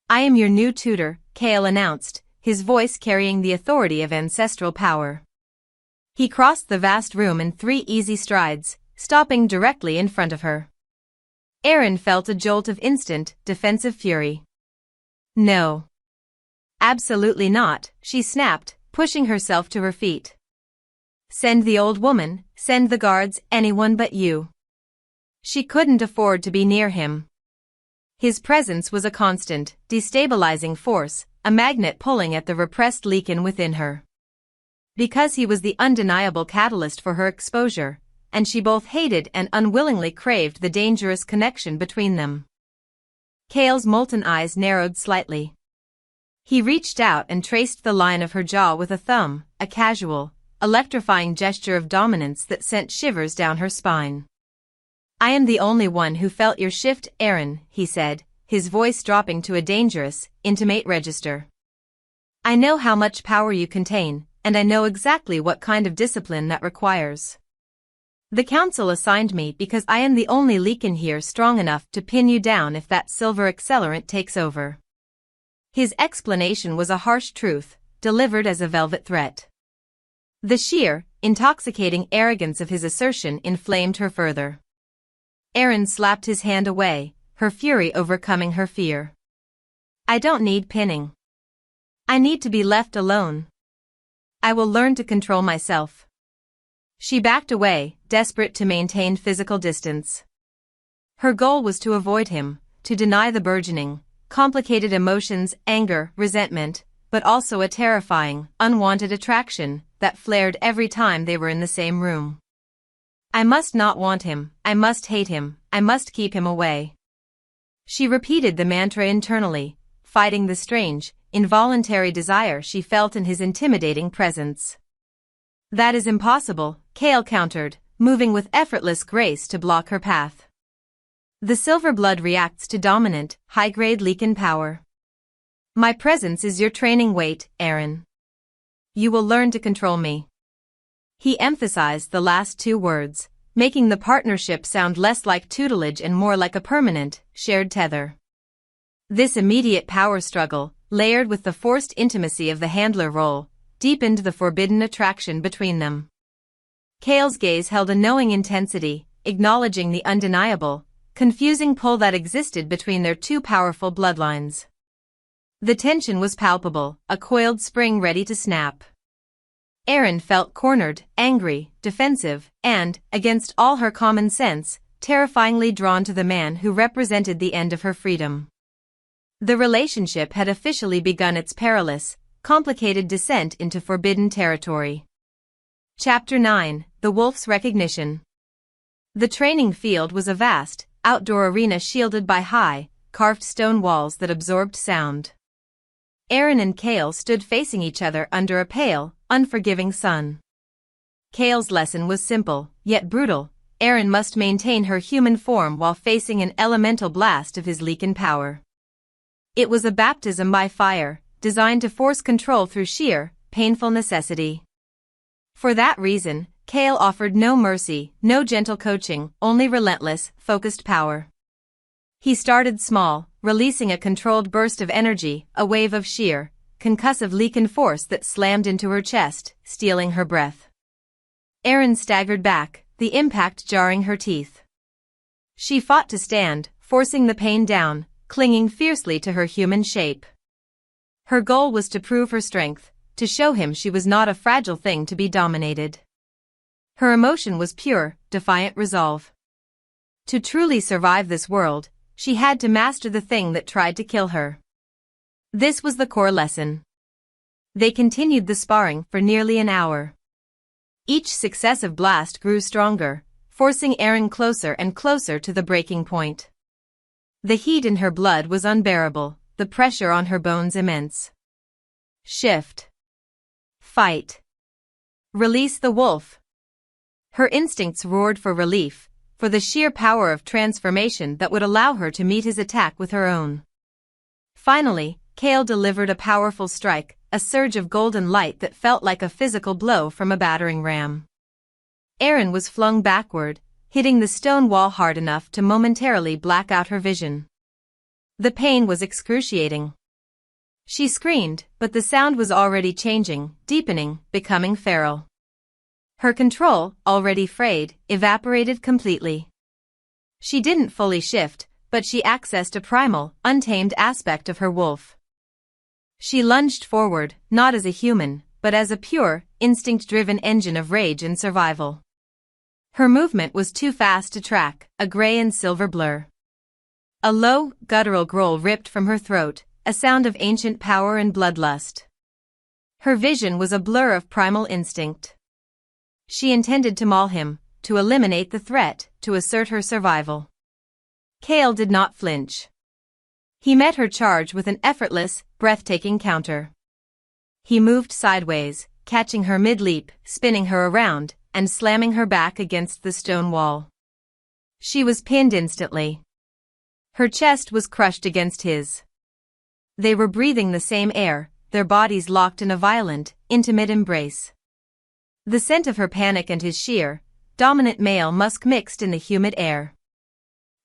Speaker 1: "I am your new tutor," Kael announced, his voice carrying the authority of ancestral power. He crossed the vast room in 3 easy strides, stopping directly in front of her. Arin felt a jolt of instant, defensive fury. "No. Absolutely not," she snapped, pushing herself to her feet. "Send the old woman, send the guards, anyone but you." She couldn't afford to be near him. His presence was a constant, destabilizing force, a magnet pulling at the repressed Lycan within her. Because he was the undeniable catalyst for her exposure, and she both hated and unwillingly craved the dangerous connection between them. Kael's molten eyes narrowed slightly. He reached out and traced the line of her jaw with a thumb, a casual, electrifying gesture of dominance that sent shivers down her spine. "I am the only one who felt your shift, Arin," he said, his voice dropping to a dangerous, intimate register. "I know how much power you contain, and I know exactly what kind of discipline that requires. The council assigned me because I am the only Lycan here strong enough to pin you down if that silver accelerant takes over." His explanation was a harsh truth, delivered as a velvet threat. The sheer, intoxicating arrogance of his assertion inflamed her further. Arin slapped his hand away, her fury overcoming her fear. "I don't need pinning. I need to be left alone. I will learn to control myself." She backed away, desperate to maintain physical distance. Her goal was to avoid him, to deny the burgeoning, complicated emotions, anger, resentment, but also a terrifying, unwanted attraction that flared every time they were in the same room. "I must not want him, I must hate him, I must keep him away." She repeated the mantra internally, fighting the strange, involuntary desire she felt in his intimidating presence. "That is impossible," Kael countered, moving with effortless grace to block her path. "The silver blood reacts to dominant, high-grade Lycan power. My presence is your training weight, Arin. You will learn to control me." He emphasized the last 2 words, making the partnership sound less like tutelage and more like a permanent, shared tether. This immediate power struggle, layered with the forced intimacy of the handler role, deepened the forbidden attraction between them. Kael's gaze held a knowing intensity, acknowledging the undeniable, confusing pull that existed between their 2 powerful bloodlines. The tension was palpable, a coiled spring ready to snap. Arin felt cornered, angry, defensive, and, against all her common sense, terrifyingly drawn to the man who represented the end of her freedom. The relationship had officially begun its perilous, complicated descent into forbidden territory. Chapter 9: The Wolf's Recognition. The training field was a vast, outdoor arena shielded by high, carved stone walls that absorbed sound. Arin and Kael stood facing each other under a pale, unforgiving sun. Kael's lesson was simple, yet brutal. Arin must maintain her human form while facing an elemental blast of his Lycan power. It was a baptism by fire, designed to force control through sheer, painful necessity. For that reason, Kael offered no mercy, no gentle coaching, only relentless, focused power. He started small, releasing a controlled burst of energy, a wave of sheer, concussive Lycan force that slammed into her chest, stealing her breath. Arin staggered back, the impact jarring her teeth. She fought to stand, forcing the pain down, clinging fiercely to her human shape. Her goal was to prove her strength, to show him she was not a fragile thing to be dominated. Her emotion was pure, defiant resolve. To truly survive this world, she had to master the thing that tried to kill her. This was the core lesson. They continued the sparring for nearly an hour. Each successive blast grew stronger, forcing Arin closer and closer to the breaking point. The heat in her blood was unbearable, the pressure on her bones immense. Shift. Fight. Release the wolf. Her instincts roared for relief, for the sheer power of transformation that would allow her to meet his attack with her own. Finally, Kael delivered a powerful strike, a surge of golden light that felt like a physical blow from a battering ram. Arin was flung backward, hitting the stone wall hard enough to momentarily black out her vision. The pain was excruciating. She screamed, but the sound was already changing, deepening, becoming feral. Her control, already frayed, evaporated completely. She didn't fully shift, but she accessed a primal, untamed aspect of her wolf. She lunged forward, not as a human, but as a pure, instinct-driven engine of rage and survival. Her movement was too fast to track, a gray and silver blur. A low, guttural growl ripped from her throat, a sound of ancient power and bloodlust. Her vision was a blur of primal instinct. She intended to maul him, to eliminate the threat, to assert her survival. Kael did not flinch. He met her charge with an effortless, breathtaking counter. He moved sideways, catching her mid-leap, spinning her around, and slamming her back against the stone wall. She was pinned instantly. Her chest was crushed against his. They were breathing the same air, their bodies locked in a violent, intimate embrace. The scent of her panic and his sheer, dominant male musk mixed in the humid air.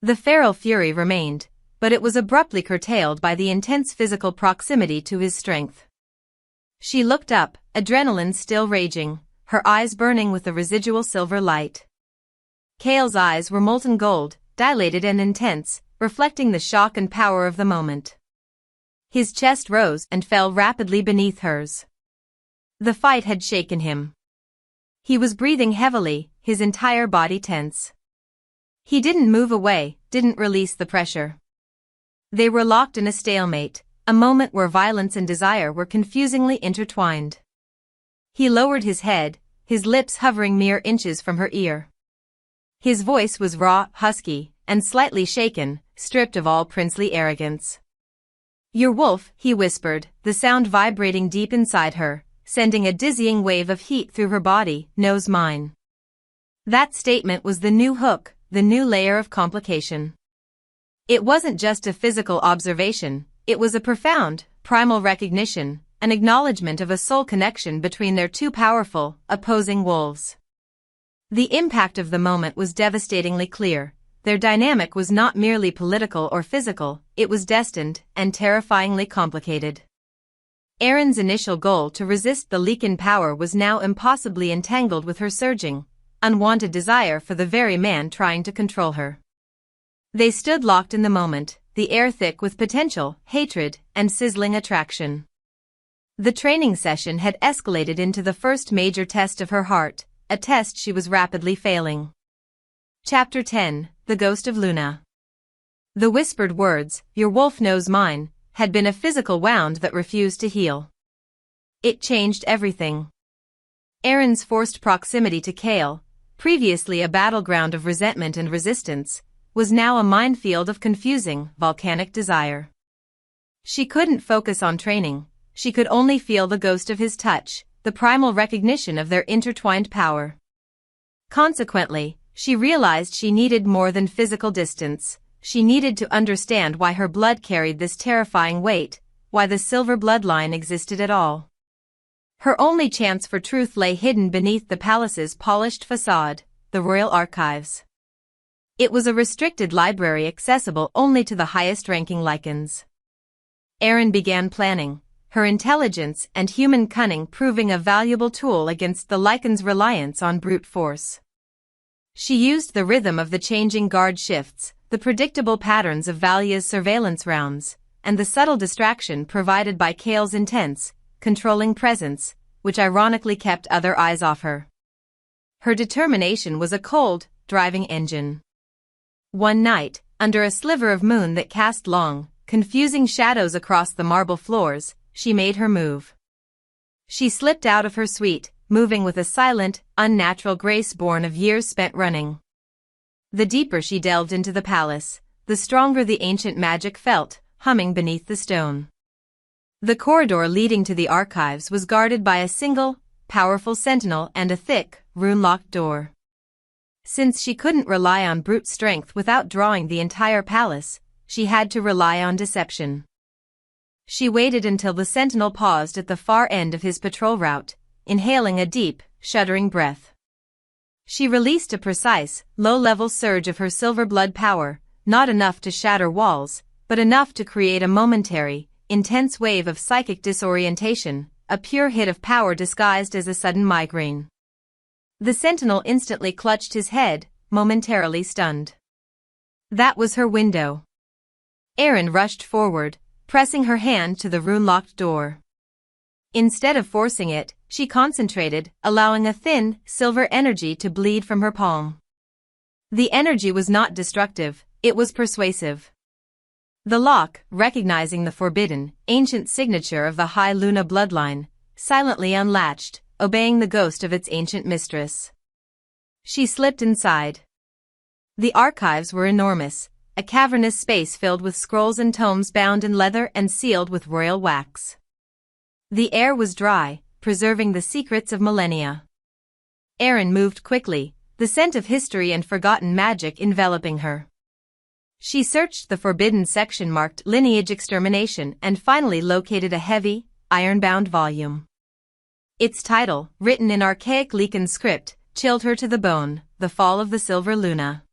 Speaker 1: The feral fury remained, but it was abruptly curtailed by the intense physical proximity to his strength. She looked up, adrenaline still raging, her eyes burning with the residual silver light. Kael's eyes were molten gold, dilated and intense, reflecting the shock and power of the moment. His chest rose and fell rapidly beneath hers. The fight had shaken him. He was breathing heavily, his entire body tense. He didn't move away, didn't release the pressure. They were locked in a stalemate, a moment where violence and desire were confusingly intertwined. He lowered his head, his lips hovering mere inches from her ear. His voice was raw, husky, and slightly shaken, stripped of all princely arrogance. "Your wolf," he whispered, the sound vibrating deep inside her, sending a dizzying wave of heat through her body, "knows mine." That statement was the new hook, the new layer of complication. It wasn't just a physical observation, it was a profound, primal recognition, an acknowledgement of a soul connection between their two powerful, opposing wolves. The impact of the moment was devastatingly clear. Their dynamic was not merely political or physical, it was destined and terrifyingly complicated. Arin's initial goal to resist the Lycan power was now impossibly entangled with her surging, unwanted desire for the very man trying to control her. They stood locked in the moment, the air thick with potential, hatred, and sizzling attraction. The training session had escalated into the first major test of her heart, a test she was rapidly failing. Chapter 10, The Ghost of Luna. The whispered words, "Your wolf knows mine," had been a physical wound that refused to heal. It changed everything. Arin's forced proximity to Kael, previously a battleground of resentment and resistance, was now a minefield of confusing, volcanic desire. She couldn't focus on training, she could only feel the ghost of his touch, the primal recognition of their intertwined power. Consequently, she realized she needed more than physical distance, she needed to understand why her blood carried this terrifying weight, why the silver bloodline existed at all. Her only chance for truth lay hidden beneath the palace's polished facade, the royal archives. It was a restricted library accessible only to the highest-ranking Lycans. Arin began planning, her intelligence and human cunning proving a valuable tool against the Lycans' reliance on brute force. She used the rhythm of the changing guard shifts, the predictable patterns of Valia's surveillance rounds, and the subtle distraction provided by Kael's intense, controlling presence, which ironically kept other eyes off her. Her determination was a cold, driving engine. One night, under a sliver of moon that cast long, confusing shadows across the marble floors, she made her move. She slipped out of her suite, moving with a silent, unnatural grace born of years spent running. The deeper she delved into the palace, the stronger the ancient magic felt, humming beneath the stone. The corridor leading to the archives was guarded by a single, powerful sentinel and a thick, rune-locked door. Since she couldn't rely on brute strength without drawing the entire palace, she had to rely on deception. She waited until the sentinel paused at the far end of his patrol route, inhaling a deep, shuddering breath. She released a precise, low-level surge of her silver blood power, not enough to shatter walls, but enough to create a momentary, intense wave of psychic disorientation, a pure hit of power disguised as a sudden migraine. The sentinel instantly clutched his head, momentarily stunned. That was her window. Arin rushed forward, pressing her hand to the rune-locked door. Instead of forcing it, she concentrated, allowing a thin, silver energy to bleed from her palm. The energy was not destructive, it was persuasive. The lock, recognizing the forbidden, ancient signature of the High Luna bloodline, silently unlatched, obeying the ghost of its ancient mistress. She slipped inside. The archives were enormous, a cavernous space filled with scrolls and tomes bound in leather and sealed with royal wax. The air was dry, preserving the secrets of millennia. Arin moved quickly, the scent of history and forgotten magic enveloping her. She searched the forbidden section marked Lineage Extermination and finally located a heavy, iron-bound volume. Its title, written in archaic Lycan script, chilled her to the bone, The Fall of the Silver Luna.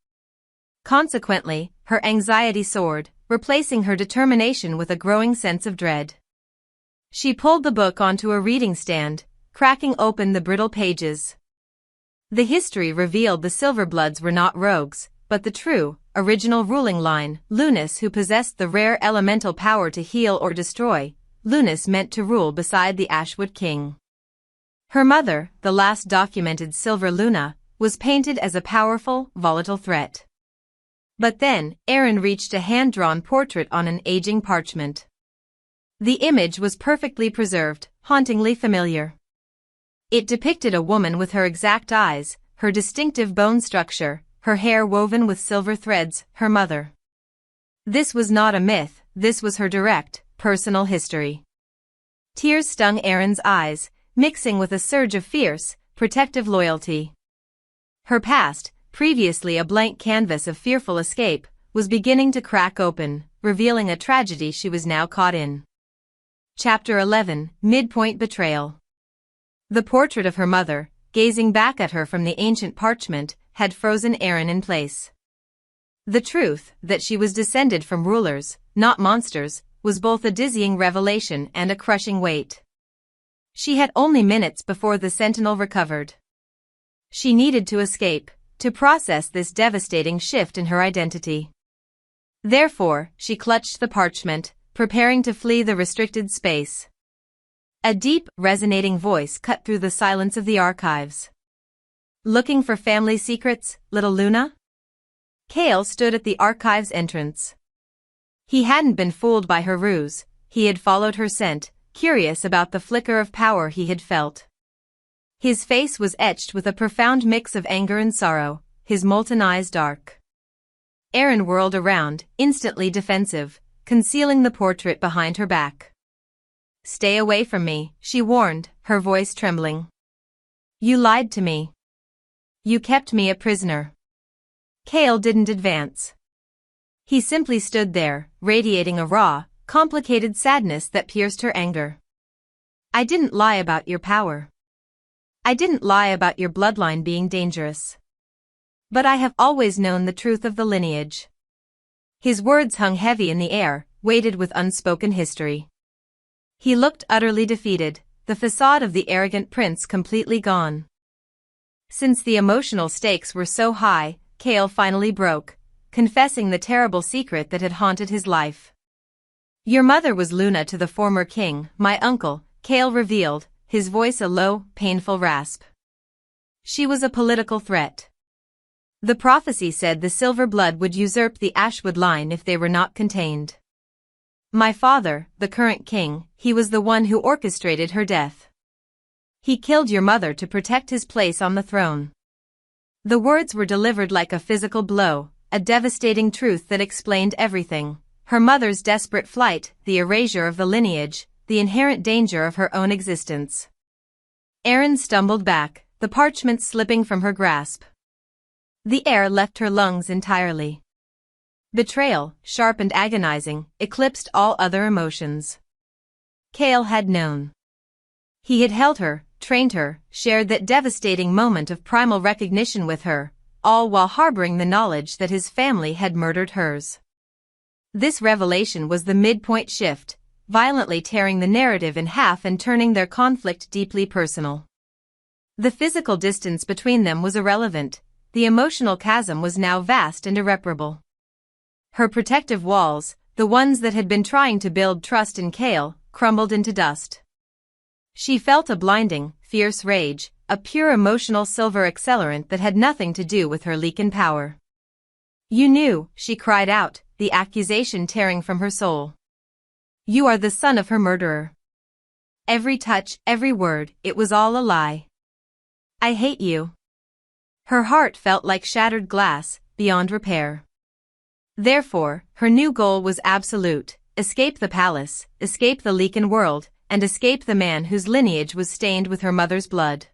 Speaker 1: Consequently, her anxiety soared, replacing her determination with a growing sense of dread. She pulled the book onto a reading stand, cracking open the brittle pages. The history revealed the Silverbloods were not rogues, but the true, original ruling line, Lunas, who possessed the rare elemental power to heal or destroy, Lunas meant to rule beside the Ashwood King. Her mother, the last documented Silver Luna, was painted as a powerful, volatile threat. But then, Arin reached a hand-drawn portrait on an aging parchment. The image was perfectly preserved, hauntingly familiar. It depicted a woman with her exact eyes, her distinctive bone structure, her hair woven with silver threads, her mother. This was not a myth, this was her direct, personal history. Tears stung Arin's eyes, mixing with a surge of fierce, protective loyalty. Her past, previously a blank canvas of fearful escape, was beginning to crack open, revealing a tragedy she was now caught in. Chapter 11, Midpoint Betrayal. The portrait of her mother, gazing back at her from the ancient parchment, had frozen Arin in place. The truth, that she was descended from rulers, not monsters, was both a dizzying revelation and a crushing weight. She had only minutes before the sentinel recovered. She needed to escape, to process this devastating shift in her identity. Therefore, she clutched the parchment, preparing to flee the restricted space. A deep, resonating voice cut through the silence of the archives. Looking for family secrets, little Luna? Kael stood at the archive's entrance. He hadn't been fooled by her ruse, he had followed her scent, curious about the flicker of power he had felt. His face was etched with a profound mix of anger and sorrow, his molten eyes dark. Arin whirled around, instantly defensive, concealing the portrait behind her back. "Stay away from me," she warned, her voice trembling. "You lied to me. You kept me a prisoner." Kael didn't advance. He simply stood there, radiating a raw, complicated sadness that pierced her anger. "I didn't lie about your power. I didn't lie about your bloodline being dangerous. But I have always known the truth of the lineage." His words hung heavy in the air, weighted with unspoken history. He looked utterly defeated, the facade of the arrogant prince completely gone. Since the emotional stakes were so high, Kael finally broke, confessing the terrible secret that had haunted his life. "Your mother was Luna to the former king, my uncle," Kael revealed, his voice a low, painful rasp. "She was a political threat. The prophecy said the silver blood would usurp the Ashwood line if they were not contained. My father, the current king, he was the one who orchestrated her death. He killed your mother to protect his place on the throne. The words were delivered like a physical blow, a devastating truth that explained everything: her mother's desperate flight, the erasure of the lineage, the inherent danger of her own existence. Arin stumbled back, the parchment slipping from her grasp. The air left her lungs entirely. Betrayal, sharp and agonizing, eclipsed all other emotions. Kael had known. He had held her, trained her, shared that devastating moment of primal recognition with her, all while harboring the knowledge that his family had murdered hers. This revelation was the midpoint shift, violently tearing the narrative in half and turning their conflict deeply personal. The physical distance between them was irrelevant, the emotional chasm was now vast and irreparable. Her protective walls, the ones that had been trying to build trust in Kael, crumbled into dust. She felt a blinding, fierce rage, a pure emotional silver accelerant that had nothing to do with her Lycan power. You knew, she cried out, the accusation tearing from her soul. You are the son of her murderer. Every touch, every word, it was all a lie. I hate you. Her heart felt like shattered glass, beyond repair. Therefore, her new goal was absolute: escape the palace, escape the Lycan world, and escape the man whose lineage was stained with her mother's blood.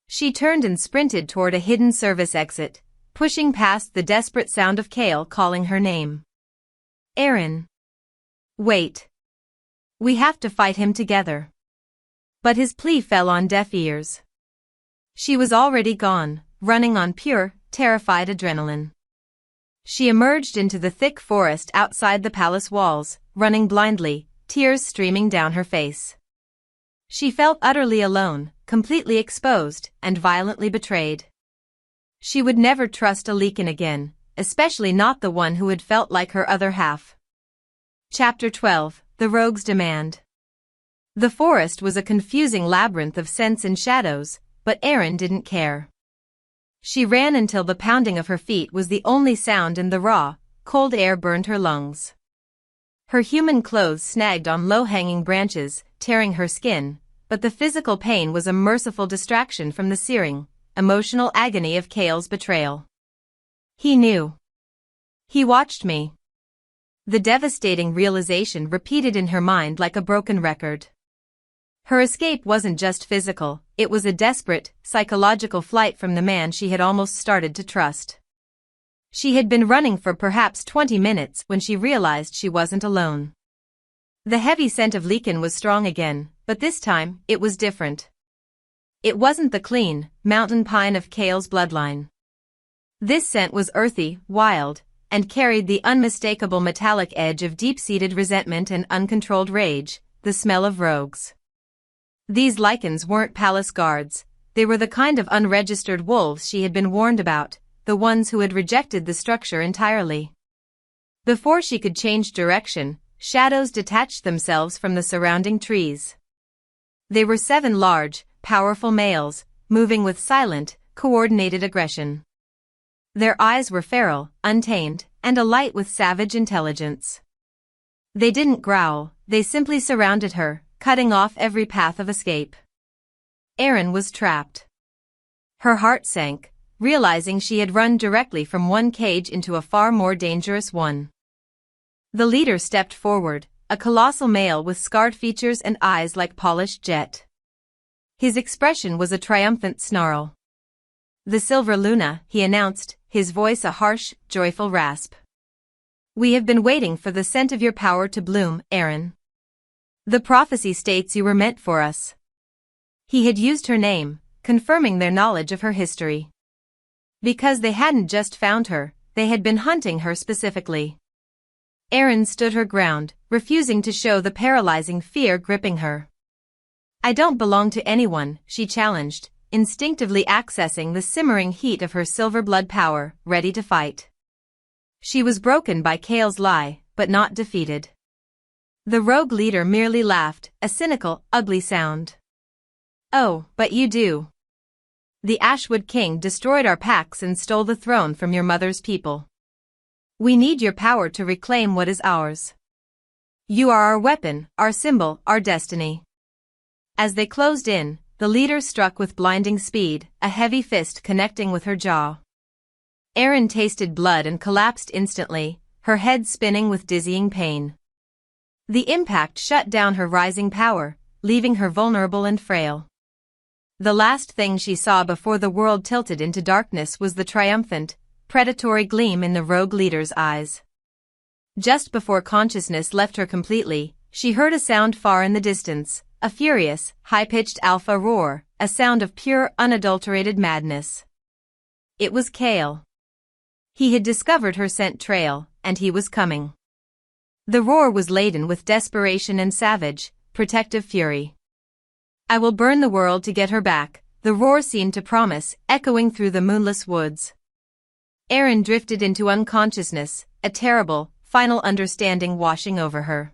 Speaker 1: She turned and sprinted toward a hidden service exit, pushing past the desperate sound of Kael calling her name. Arin. Wait. We have to fight him together. But his plea fell on deaf ears. She was already gone, running on pure, terrified adrenaline. She emerged into the thick forest outside the palace walls, running blindly, tears streaming down her face. She felt utterly alone, completely exposed, and violently betrayed. She would never trust a Lycan again, especially not the one who had felt like her other half. Chapter 12, The Rogue's Demand. The forest was a confusing labyrinth of scents and shadows, but Arin didn't care. She ran until the pounding of her feet was the only sound and the raw, cold air burned her lungs. Her human clothes snagged on low-hanging branches, tearing her skin, but the physical pain was a merciful distraction from the searing, emotional agony of Kael's betrayal. He knew. He watched me. The devastating realization repeated in her mind like a broken record. Her escape wasn't just physical, it was a desperate, psychological flight from the man she had almost started to trust. She had been running for perhaps 20 minutes when she realized she wasn't alone. The heavy scent of Lycan was strong again, but this time, it was different. It wasn't the clean, mountain pine of Kael's bloodline. This scent was earthy, wild, and carried the unmistakable metallic edge of deep-seated resentment and uncontrolled rage, the smell of rogues. These Lycans weren't palace guards, they were the kind of unregistered wolves she had been warned about, the ones who had rejected the structure entirely. Before she could change direction, shadows detached themselves from the surrounding trees. They were 7 large, powerful males, moving with silent, coordinated aggression. Their eyes were feral, untamed, and alight with savage intelligence. They didn't growl, they simply surrounded her, cutting off every path of escape. Arin was trapped. Her heart sank, realizing she had run directly from one cage into a far more dangerous one. The leader stepped forward, a colossal male with scarred features and eyes like polished jet. His expression was a triumphant snarl. The Silver Luna, he announced, his voice a harsh, joyful rasp. We have been waiting for the scent of your power to bloom, Arin. The prophecy states you were meant for us. He had used her name, confirming their knowledge of her history. Because they hadn't just found her, they had been hunting her specifically. Arin stood her ground, refusing to show the paralyzing fear gripping her. I don't belong to anyone, she challenged, instinctively accessing the simmering heat of her silver blood power, ready to fight. She was broken by Kael's lie, but not defeated. The rogue leader merely laughed, a cynical, ugly sound. Oh, but you do. The Ashwood King destroyed our packs and stole the throne from your mother's people. We need your power to reclaim what is ours. You are our weapon, our symbol, our destiny." As they closed in, the leader struck with blinding speed, a heavy fist connecting with her jaw. Arin tasted blood and collapsed instantly, her head spinning with dizzying pain. The impact shut down her rising power, leaving her vulnerable and frail. The last thing she saw before the world tilted into darkness was the triumphant, predatory gleam in the rogue leader's eyes. Just before consciousness left her completely, she heard a sound far in the distance, a furious, high-pitched alpha roar, a sound of pure, unadulterated madness. It was Kael. He had discovered her scent trail, and he was coming. The roar was laden with desperation and savage, protective fury. "I will burn the world to get her back," the roar seemed to promise, echoing through the moonless woods. Arin drifted into unconsciousness, a terrible, final understanding washing over her.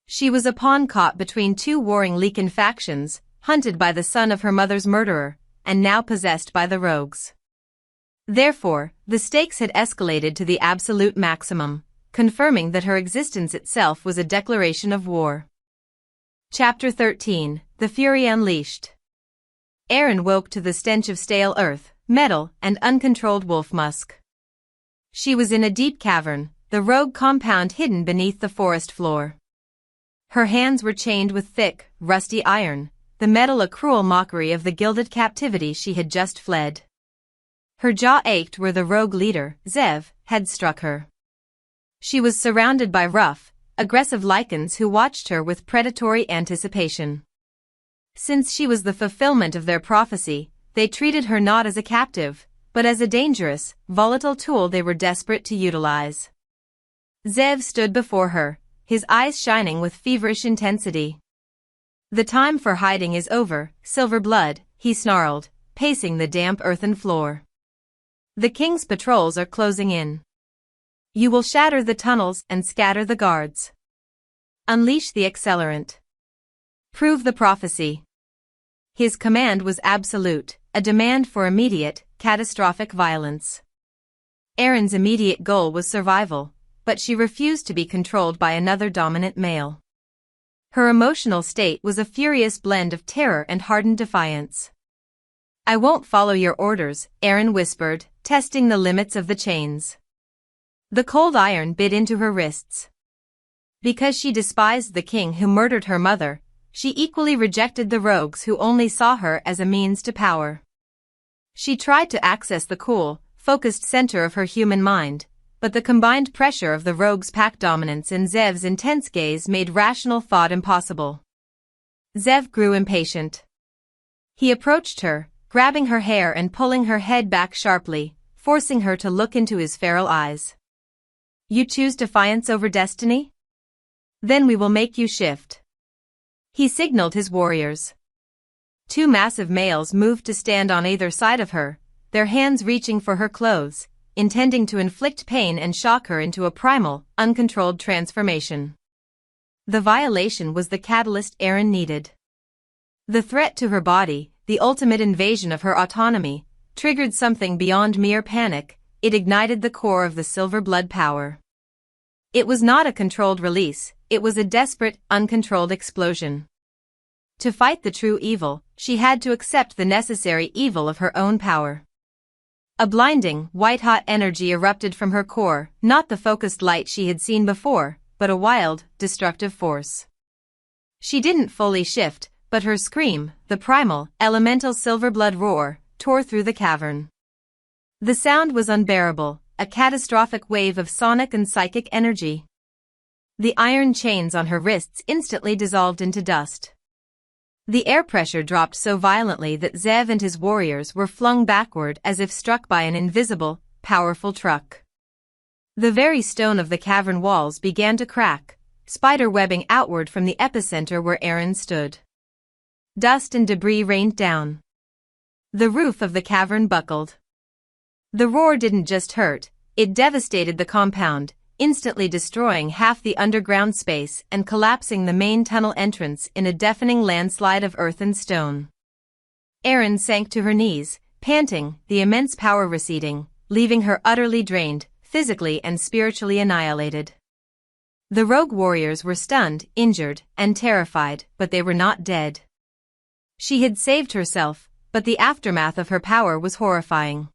Speaker 1: She was a pawn caught between two warring Lycan factions, hunted by the son of her mother's murderer, and now possessed by the rogues. Therefore, the stakes had escalated to the absolute maximum, confirming that her existence itself was a declaration of war. Chapter 13, The Fury Unleashed. Arin woke to the stench of stale earth, metal, and uncontrolled wolf musk. She was in a deep cavern, the rogue compound hidden beneath the forest floor. Her hands were chained with thick, rusty iron, the metal a cruel mockery of the gilded captivity she had just fled. Her jaw ached where the rogue leader, Zev, had struck her. She was surrounded by rough, aggressive Lycans who watched her with predatory anticipation. Since she was the fulfillment of their prophecy, they treated her not as a captive, but as a dangerous, volatile tool they were desperate to utilize. Zev stood before her, his eyes shining with feverish intensity. "The time for hiding is over, Silver Blood," he snarled, pacing the damp earthen floor. "The king's patrols are closing in. You will shatter the tunnels and scatter the guards. Unleash the accelerant. Prove the prophecy." His command was absolute, a demand for immediate, catastrophic violence. Arin's immediate goal was survival, but she refused to be controlled by another dominant male. Her emotional state was a furious blend of terror and hardened defiance. "I won't follow your orders," Arin whispered, testing the limits of the chains. The cold iron bit into her wrists. Because she despised the king who murdered her mother, she equally rejected the rogues who only saw her as a means to power. She tried to access the cool, focused center of her human mind, but the combined pressure of the rogue's pack dominance and Zev's intense gaze made rational thought impossible. Zev grew impatient. He approached her, grabbing her hair and pulling her head back sharply, forcing her to look into his feral eyes. "You choose defiance over destiny? Then we will make you shift." He signaled his warriors. Two massive males moved to stand on either side of her, their hands reaching for her clothes, intending to inflict pain and shock her into a primal, uncontrolled transformation. The violation was the catalyst Arin needed. The threat to her body, the ultimate invasion of her autonomy, triggered something beyond mere panic. It ignited the core of the silver blood power. It was not a controlled release, it was a desperate, uncontrolled explosion. To fight the true evil, she had to accept the necessary evil of her own power. A blinding, white-hot energy erupted from her core, not the focused light she had seen before, but a wild, destructive force. She didn't fully shift, but her scream, the primal, elemental silver blood roar, tore through the cavern. The sound was unbearable, a catastrophic wave of sonic and psychic energy. The iron chains on her wrists instantly dissolved into dust. The air pressure dropped so violently that Zev and his warriors were flung backward as if struck by an invisible, powerful truck. The very stone of the cavern walls began to crack, spider webbing outward from the epicenter where Arin stood. Dust and debris rained down. The roof of the cavern buckled. The roar didn't just hurt, it devastated the compound, instantly destroying half the underground space and collapsing the main tunnel entrance in a deafening landslide of earth and stone. Arin sank to her knees, panting, the immense power receding, leaving her utterly drained, physically and spiritually annihilated. The rogue warriors were stunned, injured, and terrified, but they were not dead. She had saved herself, but the aftermath of her power was horrifying.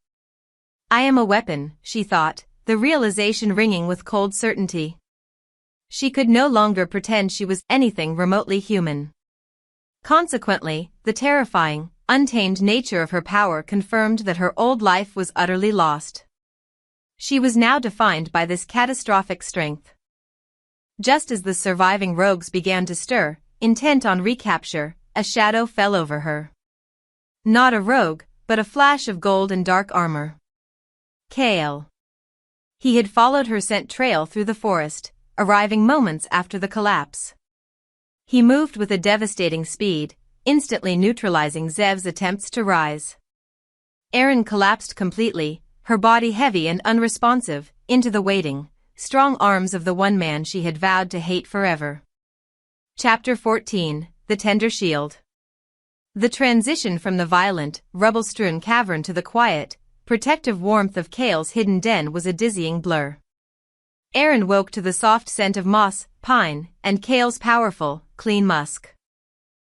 Speaker 1: I am a weapon, she thought, the realization ringing with cold certainty. She could no longer pretend she was anything remotely human. Consequently, the terrifying, untamed nature of her power confirmed that her old life was utterly lost. She was now defined by this catastrophic strength. Just as the surviving rogues began to stir, intent on recapture, a shadow fell over her. Not a rogue, but a flash of gold and dark armor. Kael. He had followed her scent trail through the forest, arriving moments after the collapse. He moved with a devastating speed, instantly neutralizing Zev's attempts to rise. Arin collapsed completely, her body heavy and unresponsive, into the waiting, strong arms of the one man she had vowed to hate forever. Chapter 14, The Tender Shield. The transition from the violent, rubble-strewn cavern to the quiet, protective warmth of Kael's hidden den was a dizzying blur. Arin woke to the soft scent of moss, pine, and Kael's powerful, clean musk.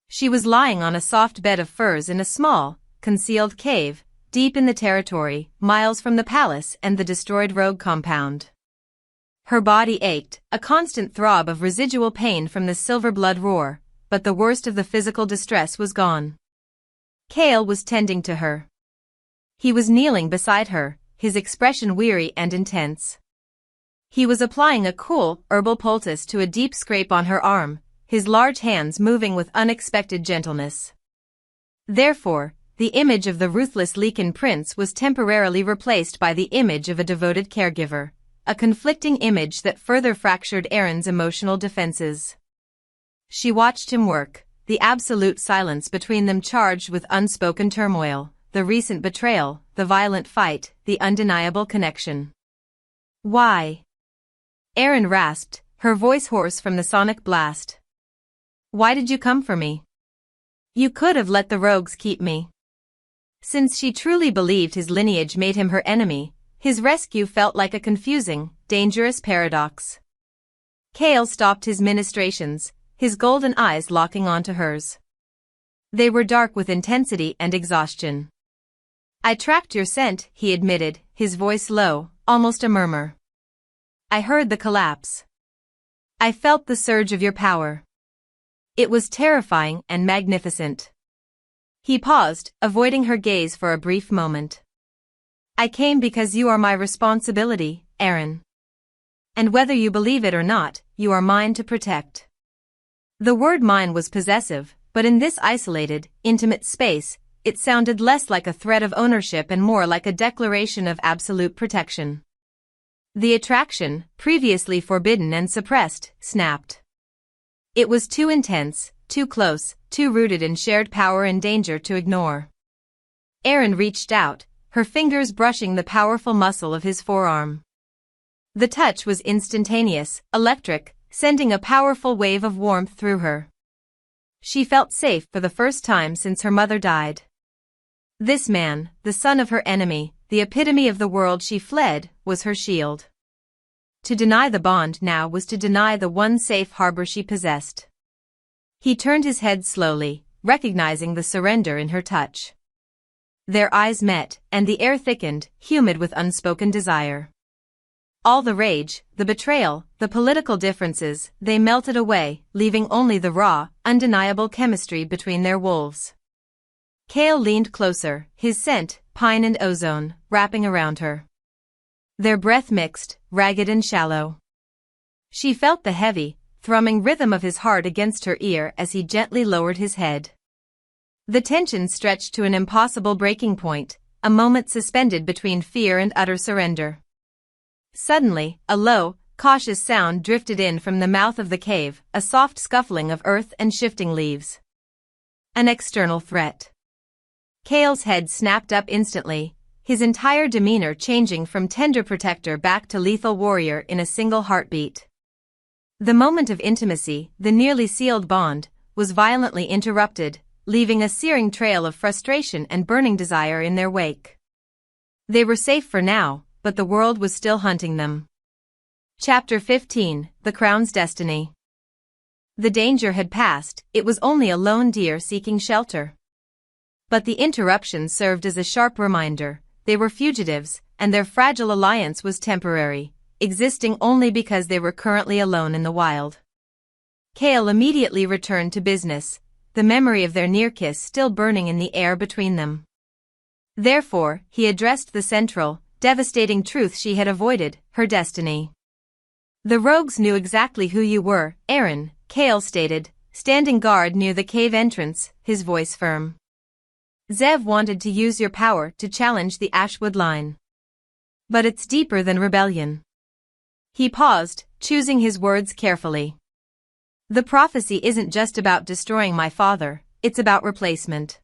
Speaker 1: She was lying on a soft bed of furs in a small, concealed cave, deep in the territory, miles from the palace and the destroyed rogue compound. Her body ached, a constant throb of residual pain from the silver blood roar, but the worst of the physical distress was gone. Kael was tending to her. He was kneeling beside her, his expression weary and intense. He was applying a cool, herbal poultice to a deep scrape on her arm, his large hands moving with unexpected gentleness. Therefore, the image of the ruthless Lycan Prince was temporarily replaced by the image of a devoted caregiver, a conflicting image that further fractured Arin's emotional defenses. She watched him work, the absolute silence between them charged with unspoken turmoil, the recent betrayal, the violent fight, the undeniable connection. Why? Arin rasped, her voice hoarse from the sonic blast. Why did you come for me? You could have let the rogues keep me. Since she truly believed his lineage made him her enemy, his rescue felt like a confusing, dangerous paradox. Kael stopped his ministrations, his golden eyes locking onto hers. They were dark with intensity and exhaustion. I tracked your scent, he admitted, his voice low, almost a murmur. I heard the collapse. I felt the surge of your power. It was terrifying and magnificent. He paused, avoiding her gaze for a brief moment. I came because you are my responsibility, Arin. And whether you believe it or not, you are mine to protect. The word mine was possessive, but in this isolated, intimate space, it sounded less like a threat of ownership and more like a declaration of absolute protection. The attraction, previously forbidden and suppressed, snapped. It was too intense, too close, too rooted in shared power and danger to ignore. Arin reached out, her fingers brushing the powerful muscle of his forearm. The touch was instantaneous, electric, sending a powerful wave of warmth through her. She felt safe for the first time since her mother died. This man, the son of her enemy, the epitome of the world she fled, was her shield. To deny the bond now was to deny the one safe harbor she possessed. He turned his head slowly, recognizing the surrender in her touch. Their eyes met, and the air thickened, humid with unspoken desire. All the rage, the betrayal, the political differences, they melted away, leaving only the raw, undeniable chemistry between their wolves. Kael leaned closer, his scent, pine and ozone, wrapping around her. Their breath mixed, ragged and shallow. She felt the heavy, thrumming rhythm of his heart against her ear as he gently lowered his head. The tension stretched to an impossible breaking point, a moment suspended between fear and utter surrender. Suddenly, a low, cautious sound drifted in from the mouth of the cave, a soft scuffling of earth and shifting leaves. An external threat. Kael's head snapped up instantly, his entire demeanor changing from tender protector back to lethal warrior in a single heartbeat. The moment of intimacy, the nearly sealed bond, was violently interrupted, leaving a searing trail of frustration and burning desire in their wake. They were safe for now, but the world was still hunting them. Chapter 15, The Crown's Destiny. The danger had passed, it was only a lone deer seeking shelter. But the interruption served as a sharp reminder, they were fugitives, and their fragile alliance was temporary, existing only because they were currently alone in the wild. Kael immediately returned to business, the memory of their near kiss still burning in the air between them. Therefore, he addressed the central, devastating truth she had avoided, her destiny. The rogues knew exactly who you were, Arin, Kael stated, standing guard near the cave entrance, his voice firm. Zev wanted to use your power to challenge the Ashwood line. But it's deeper than rebellion. He paused, choosing his words carefully. The prophecy isn't just about destroying my father, it's about replacement.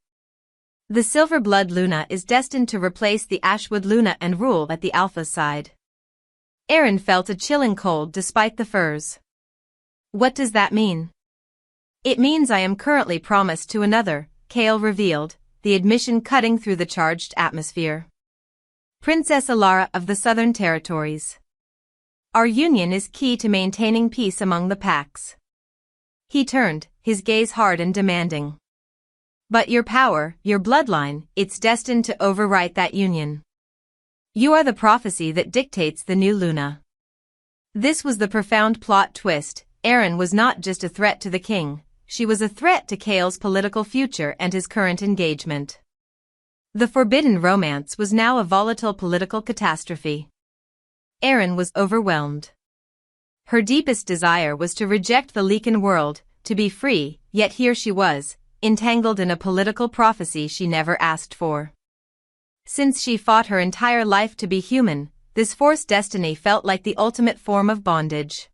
Speaker 1: The Silver Blood Luna is destined to replace the Ashwood Luna and rule at the Alpha's side. Arin felt a chilling cold despite the furs. What does that mean? It means I am currently promised to another, Kael revealed, the admission cutting through the charged atmosphere. Princess Alara of the Southern Territories. Our union is key to maintaining peace among the packs. He turned, his gaze hard and demanding. But your power, your bloodline, it's destined to overwrite that union. You are the prophecy that dictates the new Luna. This was the profound plot twist. Arin was not just a threat to the king, she was a threat to Kael's political future and his current engagement. The forbidden romance was now a volatile political catastrophe. Arin was overwhelmed. Her deepest desire was to reject the Lycan world, to be free, yet here she was, entangled in a political prophecy she never asked for. Since she fought her entire life to be human, this forced destiny felt like the ultimate form of bondage.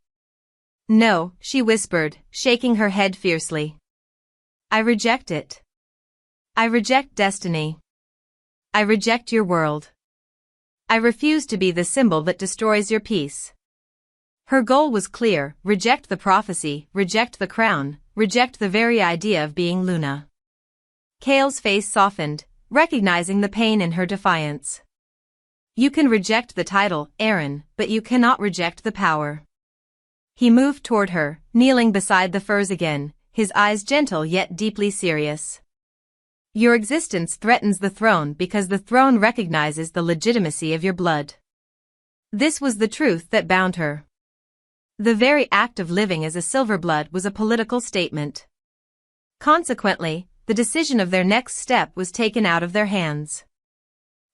Speaker 1: No, she whispered, shaking her head fiercely. I reject it. I reject destiny. I reject your world. I refuse to be the symbol that destroys your peace. Her goal was clear, reject the prophecy, reject the crown, reject the very idea of being Luna. Kael's face softened, recognizing the pain in her defiance. You can reject the title, Arin, but you cannot reject the power. He moved toward her, kneeling beside the furs again, his eyes gentle yet deeply serious. Your existence threatens the throne because the throne recognizes the legitimacy of your blood. This was the truth that bound her. The very act of living as a Silverblood was a political statement. Consequently, the decision of their next step was taken out of their hands.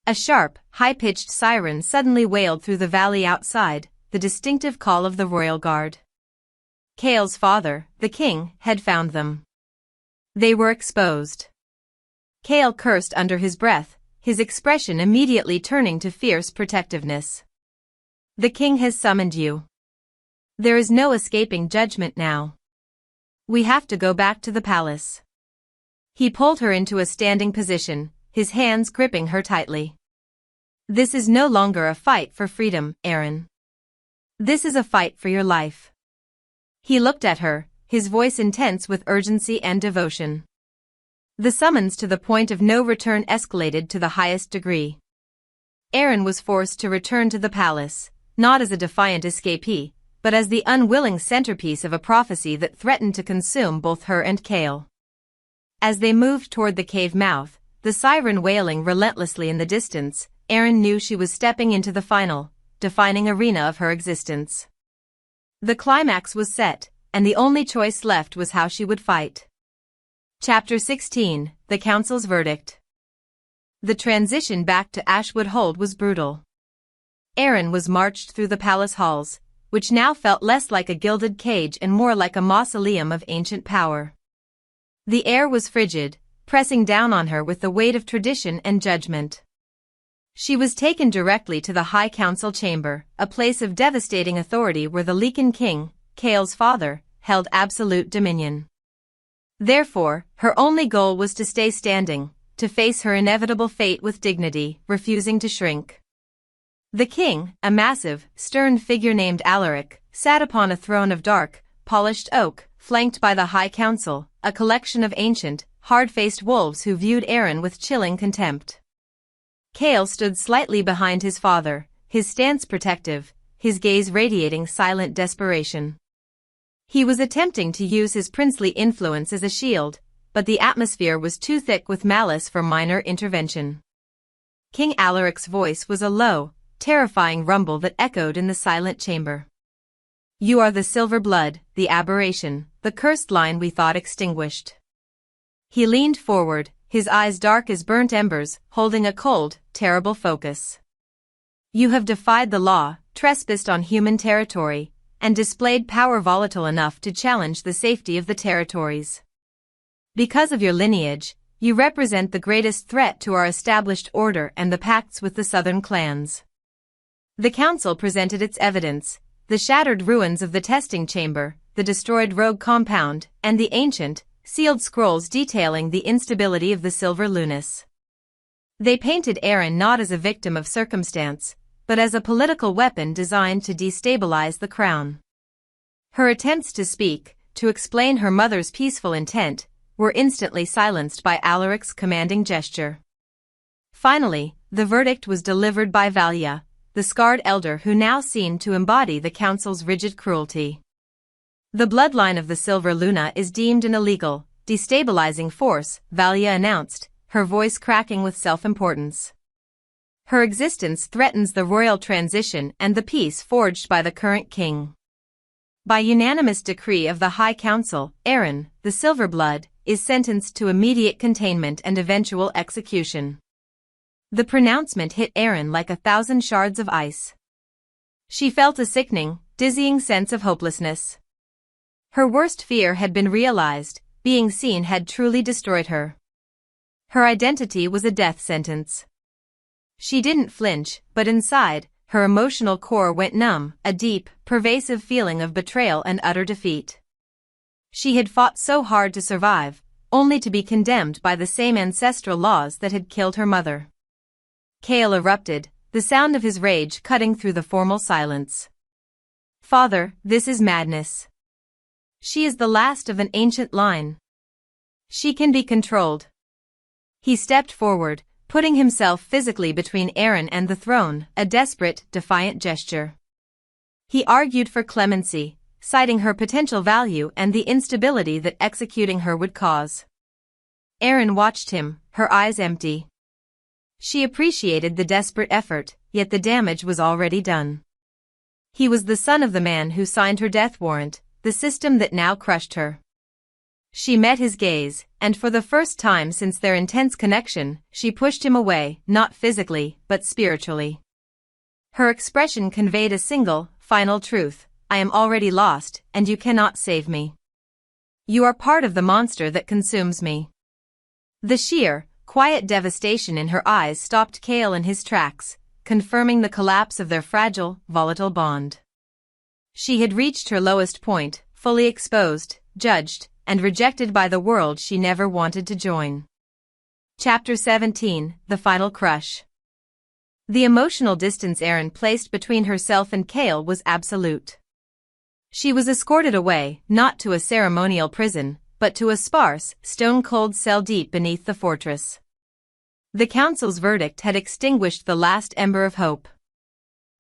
Speaker 1: A sharp, high-pitched siren suddenly wailed through the valley outside, the distinctive call of the royal guard. Kael's father, the king, had found them. They were exposed. Kael cursed under his breath, his expression immediately turning to fierce protectiveness. The king has summoned you. There is no escaping judgment now. We have to go back to the palace. He pulled her into a standing position, his hands gripping her tightly. This is no longer a fight for freedom, Arin. This is a fight for your life. He looked at her, his voice intense with urgency and devotion. The summons to the point of no return escalated to the highest degree. Arin was forced to return to the palace, not as a defiant escapee, but as the unwilling centerpiece of a prophecy that threatened to consume both her and Kael. As they moved toward the cave mouth, the siren wailing relentlessly in the distance, Arin knew she was stepping into the final, defining arena of her existence. The climax was set, and the only choice left was how she would fight. Chapter 16, The Council's Verdict. The transition back to Ashwood Hold was brutal. Arin was marched through the palace halls, which now felt less like a gilded cage and more like a mausoleum of ancient power. The air was frigid, pressing down on her with the weight of tradition and judgment. She was taken directly to the High Council chamber, a place of devastating authority where the Lycan king, Kael's father, held absolute dominion. Therefore, her only goal was to stay standing, to face her inevitable fate with dignity, refusing to shrink. The king, a massive, stern figure named Alaric, sat upon a throne of dark, polished oak, flanked by the High Council, a collection of ancient, hard-faced wolves who viewed Arin with chilling contempt. Kael stood slightly behind his father, his stance protective, his gaze radiating silent desperation. He was attempting to use his princely influence as a shield, but the atmosphere was too thick with malice for minor intervention. King Alaric's voice was a low, terrifying rumble that echoed in the silent chamber. You are the silver blood, the aberration, the cursed line we thought extinguished. He leaned forward, his eyes dark as burnt embers, holding a cold, terrible focus. You have defied the law, trespassed on human territory, and displayed power volatile enough to challenge the safety of the territories. Because of your lineage, you represent the greatest threat to our established order and the pacts with the southern clans. The council presented its evidence, the shattered ruins of the testing chamber, the destroyed rogue compound, and the ancient, sealed scrolls detailing the instability of the Silver Lunas. They painted Arin not as a victim of circumstance, but as a political weapon designed to destabilize the crown. Her attempts to speak, to explain her mother's peaceful intent, were instantly silenced by Alaric's commanding gesture. Finally, the verdict was delivered by Valia, the scarred elder who now seemed to embody the council's rigid cruelty. The bloodline of the Silver Luna is deemed an illegal, destabilizing force, Valia announced, her voice cracking with self-importance. Her existence threatens the royal transition and the peace forged by the current king. By unanimous decree of the High Council, Arin, the Silverblood, is sentenced to immediate containment and eventual execution. The pronouncement hit Arin like 1,000 shards of ice. She felt a sickening, dizzying sense of hopelessness. Her worst fear had been realized, being seen had truly destroyed her. Her identity was a death sentence. She didn't flinch, but inside, her emotional core went numb, a deep, pervasive feeling of betrayal and utter defeat. She had fought so hard to survive, only to be condemned by the same ancestral laws that had killed her mother. Kael erupted, the sound of his rage cutting through the formal silence. Father, this is madness. She is the last of an ancient line. She can be controlled. He stepped forward, putting himself physically between Arin and the throne, a desperate, defiant gesture. He argued for clemency, citing her potential value and the instability that executing her would cause. Arin watched him, her eyes empty. She appreciated the desperate effort, yet the damage was already done. He was the son of the man who signed her death warrant, the system that now crushed her. She met his gaze, and for the first time since their intense connection, she pushed him away, not physically, but spiritually. Her expression conveyed a single, final truth: I am already lost, and you cannot save me. You are part of the monster that consumes me. The sheer, quiet devastation in her eyes stopped Kael in his tracks, confirming the collapse of their fragile, volatile bond. She had reached her lowest point, fully exposed, judged, and rejected by the world she never wanted to join. Chapter 17, The Final Crush. The emotional distance Arin placed between herself and Kael was absolute. She was escorted away, not to a ceremonial prison, but to a sparse, stone-cold cell deep beneath the fortress. The council's verdict had extinguished the last ember of hope.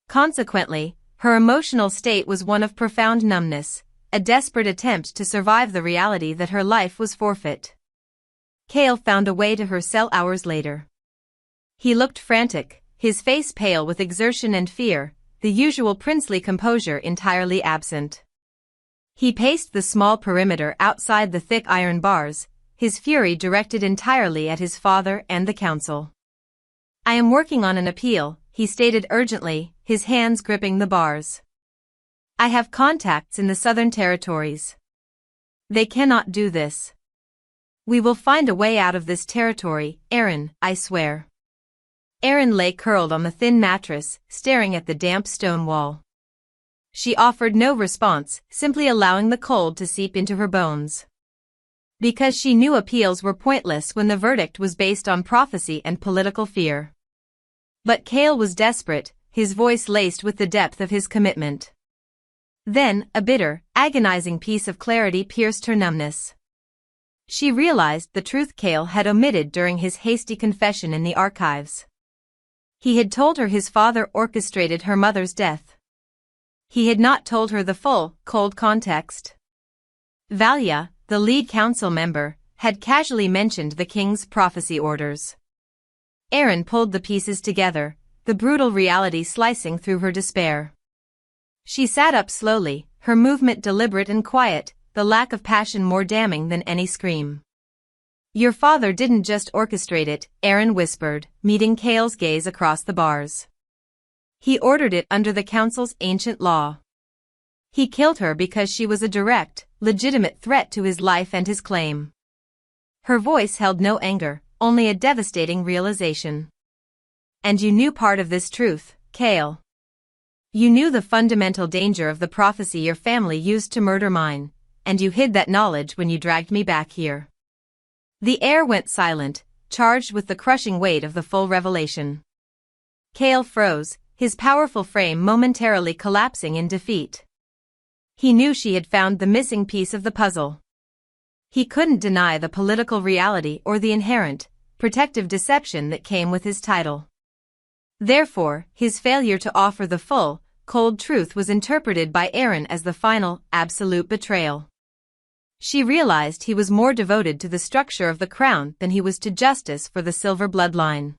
Speaker 1: Consequently, her emotional state was one of profound numbness, a desperate attempt to survive the reality that her life was forfeit. Kael found a way to her cell hours later. He looked frantic, his face pale with exertion and fear, the usual princely composure entirely absent. He paced the small perimeter outside the thick iron bars, his fury directed entirely at his father and the council. I am working on an appeal, he stated urgently, his hands gripping the bars. I have contacts in the southern territories. They cannot do this. We will find a way out of this territory, Arin, I swear. Arin lay curled on the thin mattress, staring at the damp stone wall. She offered no response, simply allowing the cold to seep into her bones. Because she knew appeals were pointless when the verdict was based on prophecy and political fear. But Kael was desperate, his voice laced with the depth of his commitment. Then, a bitter, agonizing piece of clarity pierced her numbness. She realized the truth Kael had omitted during his hasty confession in the archives. He had told her his father orchestrated her mother's death. He had not told her the full, cold context. Valia, the lead council member, had casually mentioned the king's prophecy orders. Arin pulled the pieces together, the brutal reality slicing through her despair. She sat up slowly, her movement deliberate and quiet, the lack of passion more damning than any scream. "Your father didn't just orchestrate it," Arin whispered, meeting Kael's gaze across the bars. "He ordered it under the council's ancient law. He killed her because she was a direct, legitimate threat to his life and his claim." Her voice held no anger, only a devastating realization. "And you knew part of this truth, Kael. You knew the fundamental danger of the prophecy your family used to murder mine, and you hid that knowledge when you dragged me back here." The air went silent, charged with the crushing weight of the full revelation. Kael froze, his powerful frame momentarily collapsing in defeat. He knew she had found the missing piece of the puzzle. He couldn't deny the political reality or the inherent, protective deception that came with his title. Therefore, his failure to offer the full, cold truth was interpreted by Arin as the final, absolute betrayal. She realized he was more devoted to the structure of the crown than he was to justice for the silver bloodline.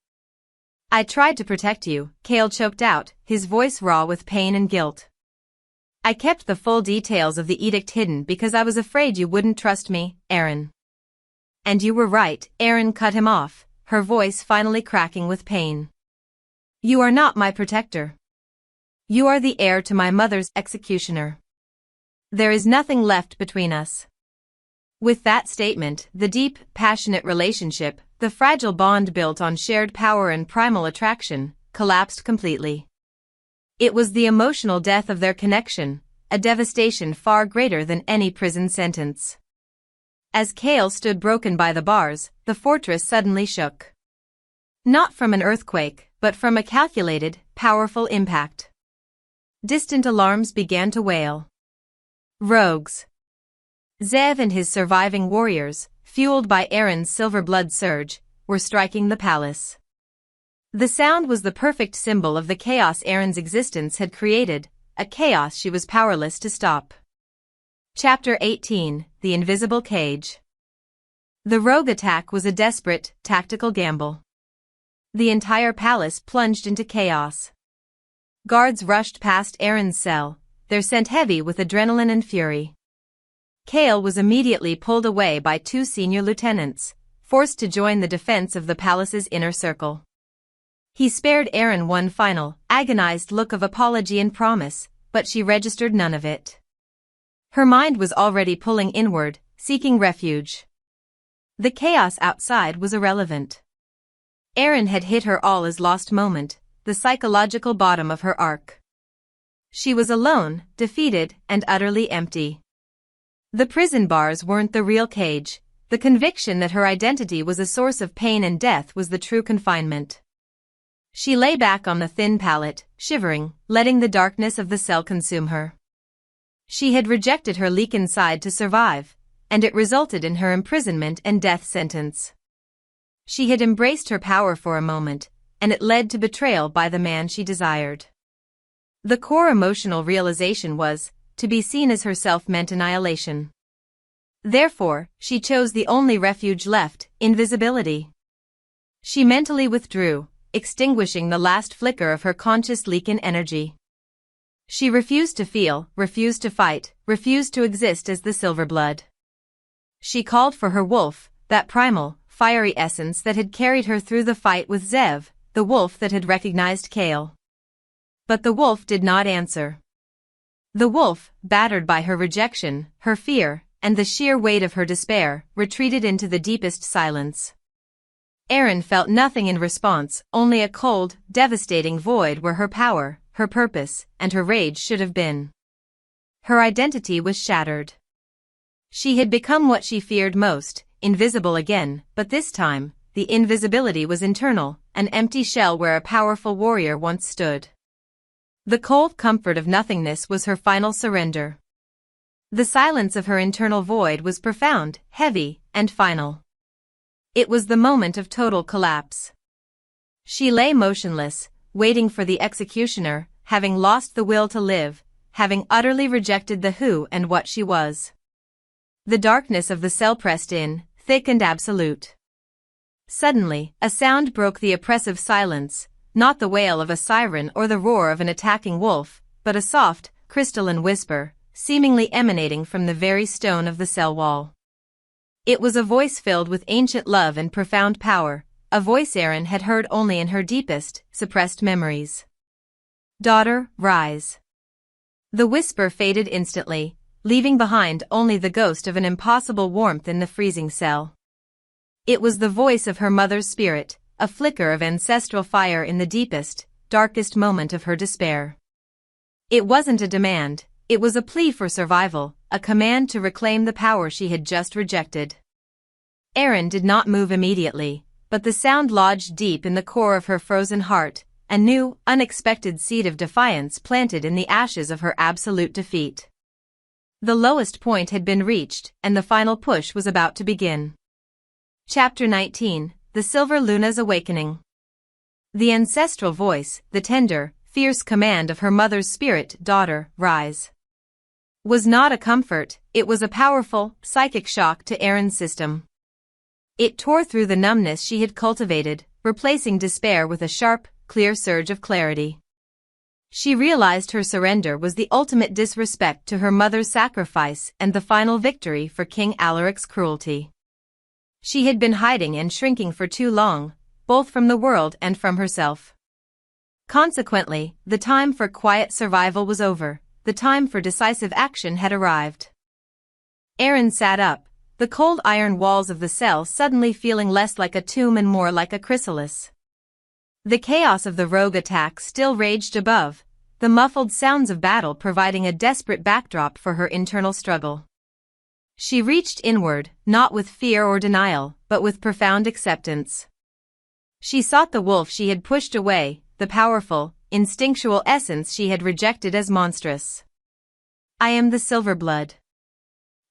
Speaker 1: "I tried to protect you," Kael choked out, his voice raw with pain and guilt. "I kept the full details of the edict hidden because I was afraid you wouldn't trust me, Arin." "And you were right," Arin cut him off, her voice finally cracking with pain. "You are not my protector. You are the heir to my mother's executioner. There is nothing left between us." With that statement, the deep, passionate relationship, the fragile bond built on shared power and primal attraction, collapsed completely. It was the emotional death of their connection, a devastation far greater than any prison sentence. As Kael stood broken by the bars, the fortress suddenly shook. Not from an earthquake, but from a calculated, powerful impact. Distant alarms began to wail. Rogues. Zev and his surviving warriors, fueled by Arin's silver blood surge, were striking the palace. The sound was the perfect symbol of the chaos Arin's existence had created, a chaos she was powerless to stop. Chapter 18, The Invisible Cage. The rogue attack was a desperate, tactical gamble. The entire palace plunged into chaos. Guards rushed past Arin's cell, their scent heavy with adrenaline and fury. Kael was immediately pulled away by two senior lieutenants, forced to join the defense of the palace's inner circle. He spared Arin one final, agonized look of apology and promise, but she registered none of it. Her mind was already pulling inward, seeking refuge. The chaos outside was irrelevant. Arin had hit her all as lost moment, the psychological bottom of her arc. She was alone, defeated, and utterly empty. The prison bars weren't the real cage, the conviction that her identity was a source of pain and death was the true confinement. She lay back on the thin pallet, shivering, letting the darkness of the cell consume her. She had rejected her Lycan side to survive, and it resulted in her imprisonment and death sentence. She had embraced her power for a moment, and it led to betrayal by the man she desired. The core emotional realization was, to be seen as herself meant annihilation. Therefore, she chose the only refuge left, invisibility. She mentally withdrew, extinguishing the last flicker of her conscious Lycan energy. She refused to feel, refused to fight, refused to exist as the silver blood. She called for her wolf, that primal, fiery essence that had carried her through the fight with Zev, the wolf that had recognized Kael. But the wolf did not answer. The wolf, battered by her rejection, her fear, and the sheer weight of her despair, retreated into the deepest silence. Arin felt nothing in response, only a cold, devastating void where her power, her purpose, and her rage should have been. Her identity was shattered. She had become what she feared most, invisible again, but this time, the invisibility was internal, an empty shell where a powerful warrior once stood. The cold comfort of nothingness was her final surrender. The silence of her internal void was profound, heavy, and final. It was the moment of total collapse. She lay motionless, waiting for the executioner, having lost the will to live, having utterly rejected the who and what she was. The darkness of the cell pressed in, thick and absolute. Suddenly, a sound broke the oppressive silence, not the wail of a siren or the roar of an attacking wolf, but a soft, crystalline whisper, seemingly emanating from the very stone of the cell wall. It was a voice filled with ancient love and profound power, a voice Arin had heard only in her deepest, suppressed memories. "Daughter, rise." The whisper faded instantly, leaving behind only the ghost of an impossible warmth in the freezing cell. It was the voice of her mother's spirit, a flicker of ancestral fire in the deepest, darkest moment of her despair. It wasn't a demand, it was a plea for survival, a command to reclaim the power she had just rejected. Arin did not move immediately, but the sound lodged deep in the core of her frozen heart, a new, unexpected seed of defiance planted in the ashes of her absolute defeat. The lowest point had been reached, and the final push was about to begin. Chapter 19, The Silver Luna's Awakening. The ancestral voice, the tender, fierce command of her mother's spirit, "Daughter, rise," was not a comfort, it was a powerful, psychic shock to Arin's system. It tore through the numbness she had cultivated, replacing despair with a sharp, clear surge of clarity. She realized her surrender was the ultimate disrespect to her mother's sacrifice and the final victory for King Alaric's cruelty. She had been hiding and shrinking for too long, both from the world and from herself. Consequently, the time for quiet survival was over, the time for decisive action had arrived. Arin sat up, the cold iron walls of the cell suddenly feeling less like a tomb and more like a chrysalis. The chaos of the rogue attack still raged above, the muffled sounds of battle providing a desperate backdrop for her internal struggle. She reached inward, not with fear or denial, but with profound acceptance. She sought the wolf she had pushed away, the powerful, instinctual essence she had rejected as monstrous. "I am the silver blood.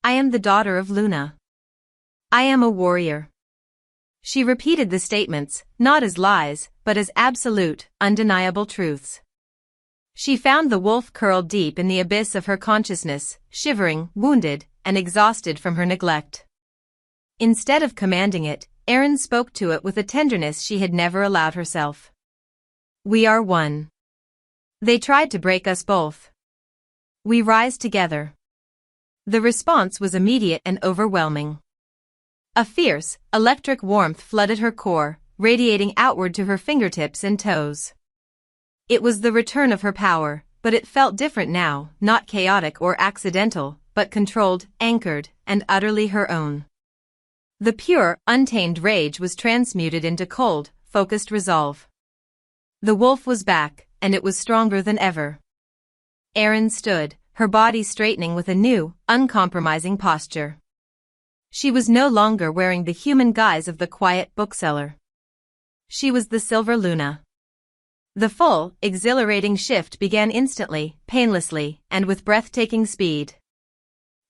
Speaker 1: I am the daughter of Luna. I am a warrior." She repeated the statements, not as lies, but as absolute, undeniable truths. She found the wolf curled deep in the abyss of her consciousness, shivering, wounded, and exhausted from her neglect. Instead of commanding it, Arin spoke to it with a tenderness she had never allowed herself. "We are one. They tried to break us both. We rise together." The response was immediate and overwhelming. A fierce, electric warmth flooded her core, radiating outward to her fingertips and toes. It was the return of her power, but it felt different now, not chaotic or accidental, but controlled, anchored, and utterly her own. The pure, untamed rage was transmuted into cold, focused resolve. The wolf was back, and it was stronger than ever. Arin stood, her body straightening with a new, uncompromising posture. She was no longer wearing the human guise of the quiet bookseller. She was the Silver Luna. The full, exhilarating shift began instantly, painlessly, and with breathtaking speed.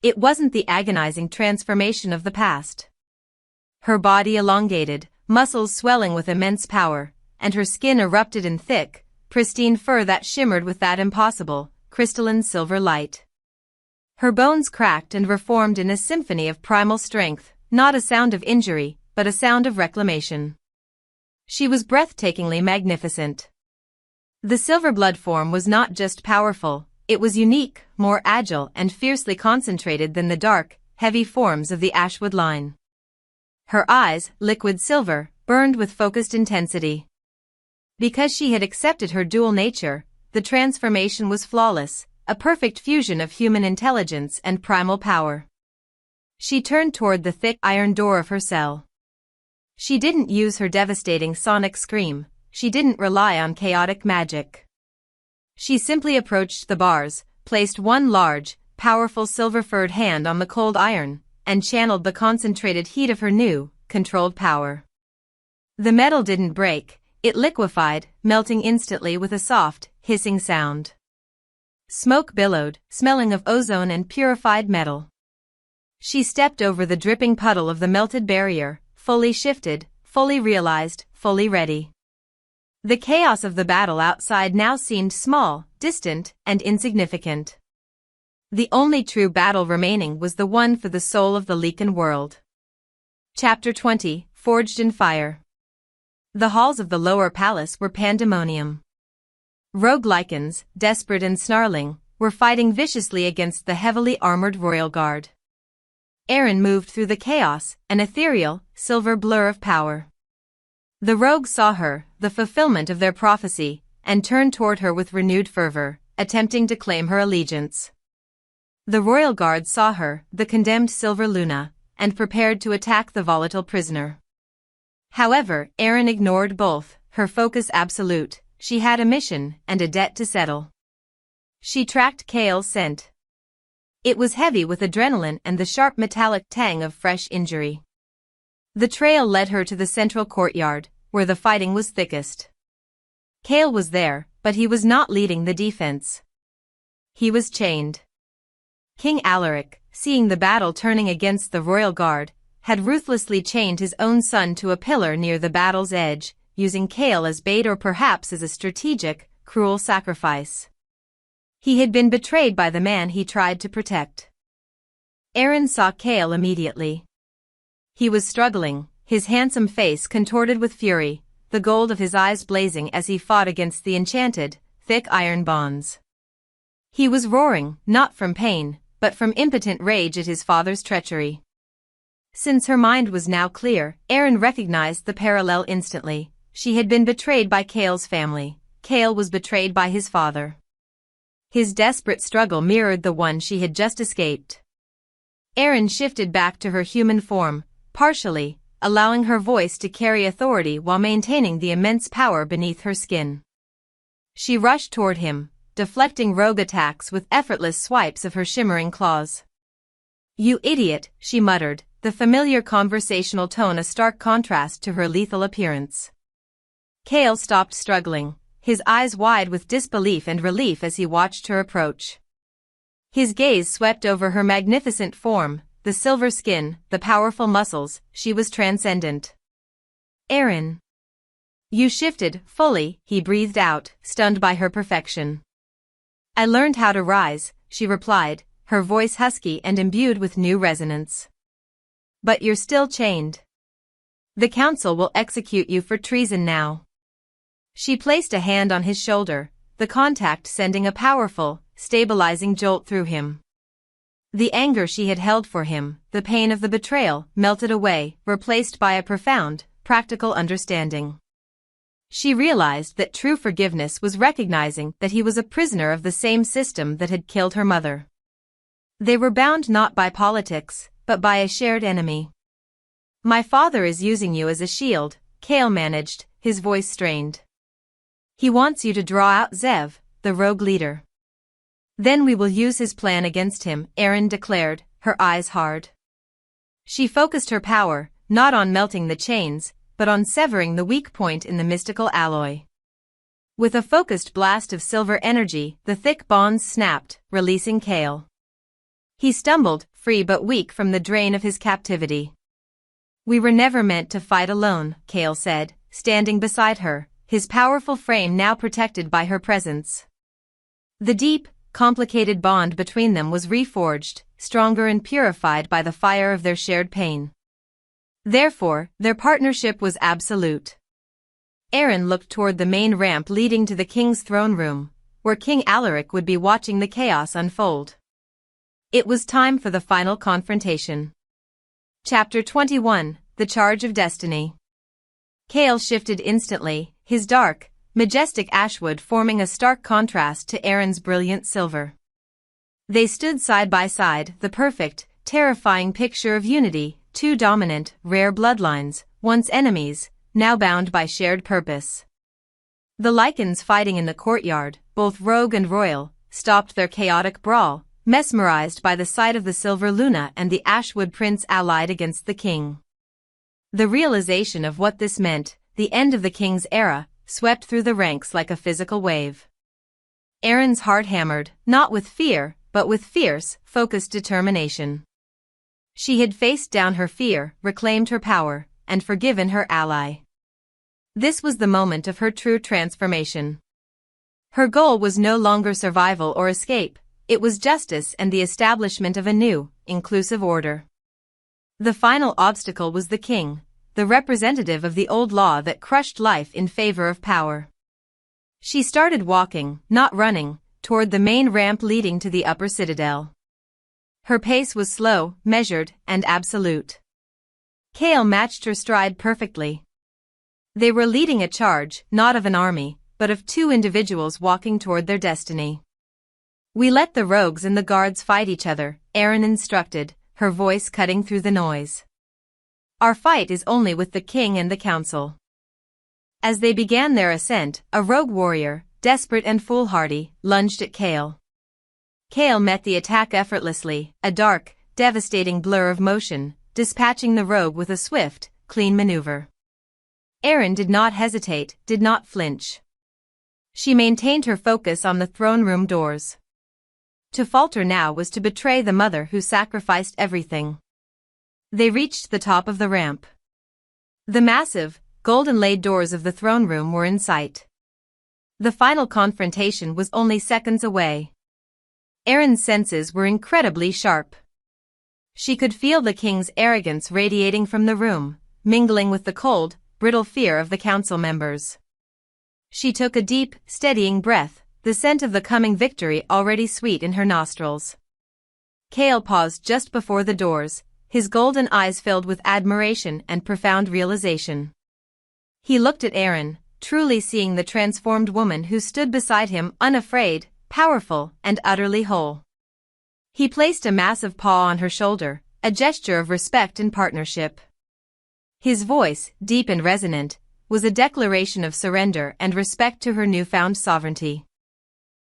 Speaker 1: It wasn't the agonizing transformation of the past. Her body elongated, muscles swelling with immense power, and her skin erupted in thick, pristine fur that shimmered with that impossible, crystalline silver light. Her bones cracked and reformed in a symphony of primal strength, not a sound of injury, but a sound of reclamation. She was breathtakingly magnificent. The silver blood form was not just powerful, it was unique, more agile and fiercely concentrated than the dark, heavy forms of the Ashwood line. Her eyes, liquid silver, burned with focused intensity. Because she had accepted her dual nature, the transformation was flawless, a perfect fusion of human intelligence and primal power. She turned toward the thick iron door of her cell. She didn't use her devastating sonic scream, she didn't rely on chaotic magic. She simply approached the bars, placed one large, powerful silver-furred hand on the cold iron, and channeled the concentrated heat of her new, controlled power. The metal didn't break, it liquefied, melting instantly with a soft, hissing sound. Smoke billowed, smelling of ozone and purified metal. She stepped over the dripping puddle of the melted barrier, fully shifted, fully realized, fully ready. The chaos of the battle outside now seemed small, distant, and insignificant. The only true battle remaining was the one for the soul of the Lycan world. Chapter 20, Forged in Fire. The halls of the lower palace were pandemonium. Rogue Lycans, desperate and snarling, were fighting viciously against the heavily armored royal guard. Arin moved through the chaos, an ethereal, silver blur of power. The rogues saw her, the fulfillment of their prophecy, and turned toward her with renewed fervor, attempting to claim her allegiance. The royal guard saw her, the condemned Silver Luna, and prepared to attack the volatile prisoner. However, Arin ignored both, her focus absolute. She had a mission and a debt to settle. She tracked Kael's scent. It was heavy with adrenaline and the sharp metallic tang of fresh injury. The trail led her to the central courtyard, where the fighting was thickest. Kael was there, but he was not leading the defense. He was chained. King Alaric, seeing the battle turning against the royal guard, had ruthlessly chained his own son to a pillar near the battle's edge, using Kael as bait or perhaps as a strategic, cruel sacrifice. He had been betrayed by the man he tried to protect. Arin saw Kael immediately. He was struggling, his handsome face contorted with fury, the gold of his eyes blazing as he fought against the enchanted, thick iron bonds. He was roaring, not from pain, but from impotent rage at his father's treachery. Since her mind was now clear, Arin recognized the parallel instantly. She had been betrayed by Kael's family. Kael was betrayed by his father. His desperate struggle mirrored the one she had just escaped. Arin shifted back to her human form, partially, allowing her voice to carry authority while maintaining the immense power beneath her skin. She rushed toward him, deflecting rogue attacks with effortless swipes of her shimmering claws. "You idiot," she muttered, the familiar conversational tone a stark contrast to her lethal appearance. Kael stopped struggling, his eyes wide with disbelief and relief as he watched her approach. His gaze swept over her magnificent form, the silver skin, the powerful muscles. She was transcendent. "Arin." "You shifted, fully," he breathed out, stunned by her perfection. "I learned how to rise," she replied, her voice husky and imbued with new resonance. "But you're still chained. The council will execute you for treason now." She placed a hand on his shoulder, the contact sending a powerful, stabilizing jolt through him. The anger she had held for him, the pain of the betrayal, melted away, replaced by a profound, practical understanding. She realized that true forgiveness was recognizing that he was a prisoner of the same system that had killed her mother. They were bound not by politics, but by a shared enemy. "My father is using you as a shield," Kael managed, his voice strained. "He wants you to draw out Zev, the rogue leader. Then we will use his plan against him," Arin declared, her eyes hard. She focused her power, not on melting the chains, but on severing the weak point in the mystical alloy. With a focused blast of silver energy, the thick bonds snapped, releasing Kael. He stumbled, free but weak from the drain of his captivity. "We were never meant to fight alone," Kael said, standing beside her, his powerful frame now protected by her presence. The deep, complicated bond between them was reforged, stronger and purified by the fire of their shared pain. Therefore, their partnership was absolute. Arin looked toward the main ramp leading to the king's throne room, where King Alaric would be watching the chaos unfold. It was time for the final confrontation. Chapter 21, The Charge of Destiny. Kael shifted instantly, his dark, majestic ashwood forming a stark contrast to Arin's brilliant silver. They stood side by side, the perfect, terrifying picture of unity, two dominant, rare bloodlines, once enemies, now bound by shared purpose. The Lycans fighting in the courtyard, both rogue and royal, stopped their chaotic brawl, mesmerized by the sight of the Silver Luna and the Ashwood Prince allied against the king. The realization of what this meant, the end of the king's era, swept through the ranks like a physical wave. Arin's heart hammered, not with fear, but with fierce, focused determination. She had faced down her fear, reclaimed her power, and forgiven her ally. This was the moment of her true transformation. Her goal was no longer survival or escape, it was justice and the establishment of a new, inclusive order. The final obstacle was the king, the representative of the old law that crushed life in favor of power. She started walking, not running, toward the main ramp leading to the upper citadel. Her pace was slow, measured, and absolute. Kael matched her stride perfectly. They were leading a charge, not of an army, but of two individuals walking toward their destiny. "We let the rogues and the guards fight each other," Arin instructed, her voice cutting through the noise. "Our fight is only with the king and the council." As they began their ascent, a rogue warrior, desperate and foolhardy, lunged at Kael. Kael met the attack effortlessly, a dark, devastating blur of motion, dispatching the rogue with a swift, clean maneuver. Arin did not hesitate, did not flinch. She maintained her focus on the throne room doors. To falter now was to betray the mother who sacrificed everything. They reached the top of the ramp. The massive, golden-laid doors of the throne room were in sight. The final confrontation was only seconds away. Arin's senses were incredibly sharp. She could feel the king's arrogance radiating from the room, mingling with the cold, brittle fear of the council members. She took a deep, steadying breath, the scent of the coming victory already sweet in her nostrils. Kael paused just before the doors, his golden eyes filled with admiration and profound realization. He looked at Arin, truly seeing the transformed woman who stood beside him, unafraid, powerful, and utterly whole. He placed a massive paw on her shoulder, a gesture of respect and partnership. His voice, deep and resonant, was a declaration of surrender and respect to her newfound sovereignty.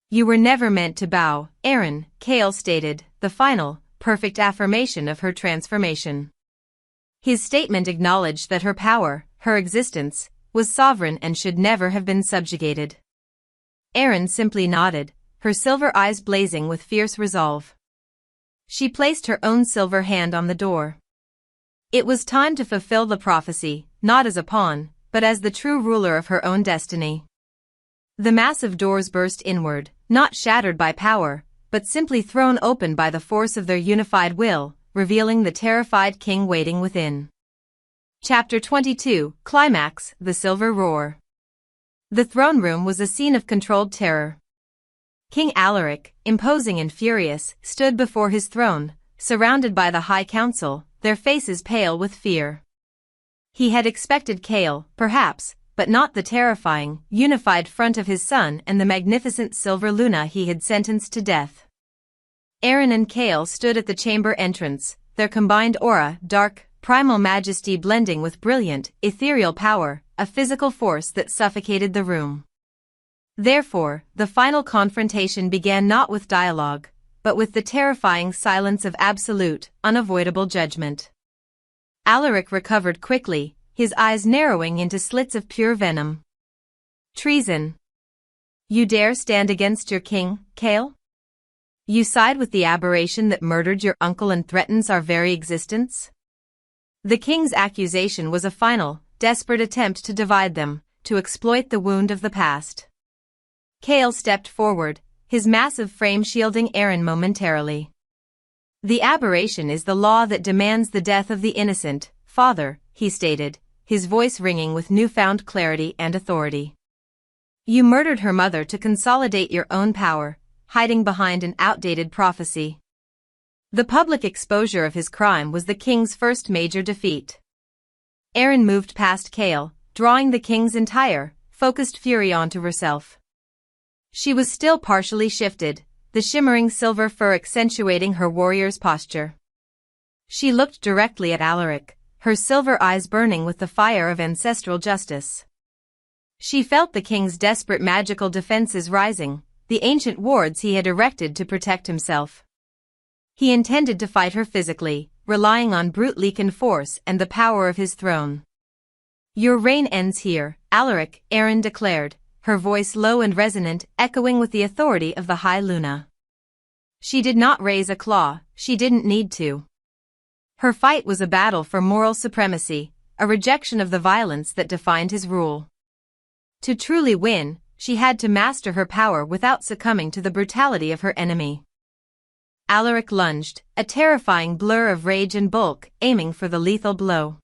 Speaker 1: "You were never meant to bow, Arin," Kael stated, the final, perfect affirmation of her transformation. His statement acknowledged that her power, her existence, was sovereign and should never have been subjugated. Arin simply nodded, her silver eyes blazing with fierce resolve. She placed her own silver hand on the door. It was time to fulfill the prophecy, not as a pawn, but as the true ruler of her own destiny. The massive doors burst inward, not shattered by power, but simply thrown open by the force of their unified will, revealing the terrified king waiting within. Chapter 22, Climax, The Silver Roar. The throne room was a scene of controlled terror. King Alaric, imposing and furious, stood before his throne, surrounded by the High Council, their faces pale with fear. He had expected Kael, perhaps, but not the terrifying, unified front of his son and the magnificent silver Luna he had sentenced to death. Arin and Kael stood at the chamber entrance, their combined aura, dark, primal majesty blending with brilliant, ethereal power, a physical force that suffocated the room. Therefore, the final confrontation began not with dialogue, but with the terrifying silence of absolute, unavoidable judgment. Alaric recovered quickly, his eyes narrowing into slits of pure venom. "Treason. You dare stand against your king, Kael? You side with the aberration that murdered your uncle and threatens our very existence?" The king's accusation was a final, desperate attempt to divide them, to exploit the wound of the past. Kael stepped forward, his massive frame shielding Arin momentarily. "The aberration is the law that demands the death of the innocent, father," he stated, his voice ringing with newfound clarity and authority. "You murdered her mother to consolidate your own power, hiding behind an outdated prophecy." The public exposure of his crime was the king's first major defeat. Arin moved past Kael, drawing the king's entire, focused fury onto herself. She was still partially shifted, the shimmering silver fur accentuating her warrior's posture. She looked directly at Alaric, her silver eyes burning with the fire of ancestral justice. She felt the king's desperate magical defenses rising, the ancient wards he had erected to protect himself. He intended to fight her physically, relying on brute Lycan force and the power of his throne. "Your reign ends here, Alaric," Arin declared, her voice low and resonant, echoing with the authority of the High Luna. She did not raise a claw, she didn't need to. Her fight was a battle for moral supremacy, a rejection of the violence that defined his rule. To truly win, she had to master her power without succumbing to the brutality of her enemy. Alaric lunged, a terrifying blur of rage and bulk, aiming for the lethal blow.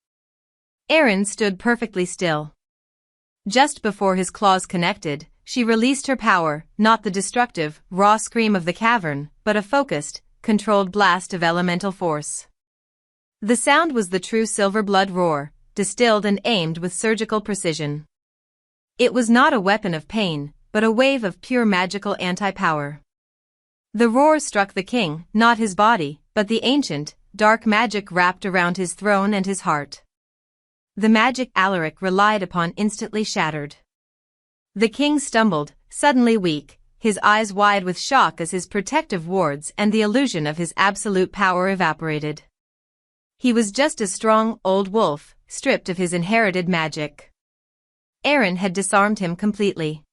Speaker 1: Arin stood perfectly still. Just before his claws connected, she released her power, not the destructive, raw scream of the cavern, but a focused, controlled blast of elemental force. The sound was the true silver blood roar, distilled and aimed with surgical precision. It was not a weapon of pain, but a wave of pure magical anti-power. The roar struck the king, not his body, but the ancient, dark magic wrapped around his throne and his heart. The magic Alaric relied upon instantly shattered. The king stumbled, suddenly weak, his eyes wide with shock as his protective wards and the illusion of his absolute power evaporated. He was just a strong, old wolf, stripped of his inherited magic. Arin had disarmed him completely.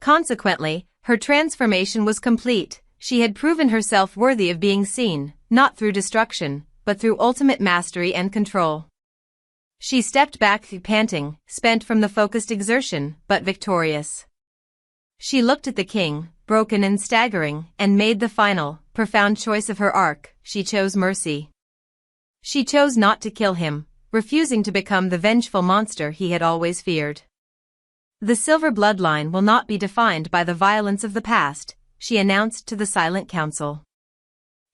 Speaker 1: Consequently, her transformation was complete. She had proven herself worthy of being seen, not through destruction, but through ultimate mastery and control. She stepped back, panting, spent from the focused exertion, but victorious. She looked at the king, broken and staggering, and made the final, profound choice of her arc. She chose mercy. She chose not to kill him, refusing to become the vengeful monster he had always feared. The silver bloodline will not be defined by the violence of the past, she announced to the silent council.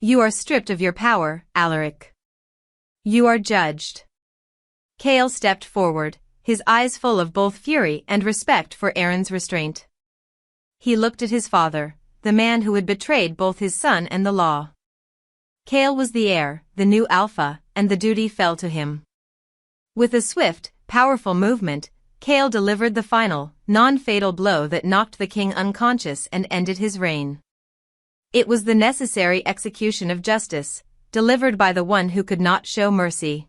Speaker 1: You are stripped of your power, Alaric. You are judged. Kael stepped forward, his eyes full of both fury and respect for Arin's restraint. He looked at his father, the man who had betrayed both his son and the law. Kael was the heir, the new alpha, and the duty fell to him. With a swift, powerful movement, Kael delivered the final, non-fatal blow that knocked the king unconscious and ended his reign. It was the necessary execution of justice, delivered by the one who could not show mercy.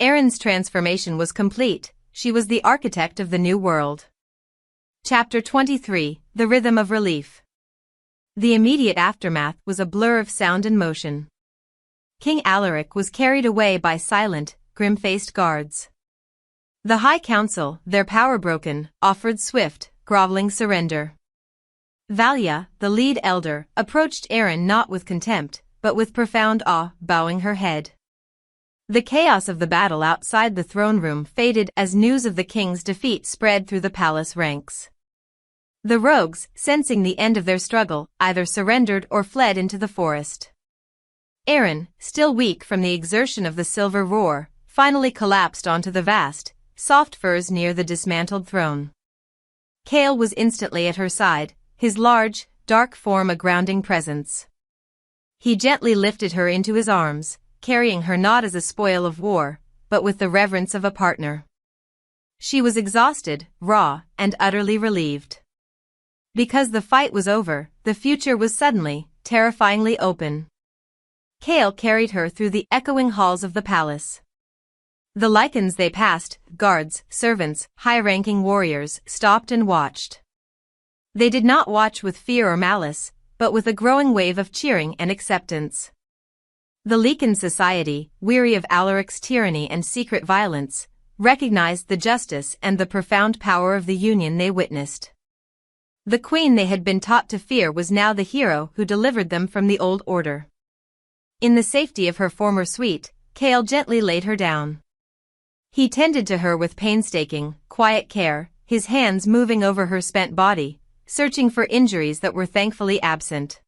Speaker 1: Arin's transformation was complete, she was the architect of the new world. Chapter 23, The Rhythm of Relief. The immediate aftermath was a blur of sound and motion. King Alaric was carried away by silent, grim-faced guards. The High Council, their power broken, offered swift, groveling surrender. Valia, the lead elder, approached Arin not with contempt, but with profound awe, bowing her head. The chaos of the battle outside the throne room faded as news of the king's defeat spread through the palace ranks. The rogues, sensing the end of their struggle, either surrendered or fled into the forest. Arin, still weak from the exertion of the silver roar, finally collapsed onto the vast, soft furs near the dismantled throne. Kael was instantly at her side, his large, dark form a grounding presence. He gently lifted her into his arms, carrying her not as a spoil of war, but with the reverence of a partner. She was exhausted, raw, and utterly relieved. Because the fight was over, the future was suddenly, terrifyingly open. Kael carried her through the echoing halls of the palace. The Lycans they passed, guards, servants, high-ranking warriors, stopped and watched. They did not watch with fear or malice, but with a growing wave of cheering and acceptance. The Lycan society, weary of Alaric's tyranny and secret violence, recognized the justice and the profound power of the union they witnessed. The queen they had been taught to fear was now the hero who delivered them from the old order. In the safety of her former suite, Kael gently laid her down. He tended to her with painstaking, quiet care, his hands moving over her spent body, searching for injuries that were thankfully absent.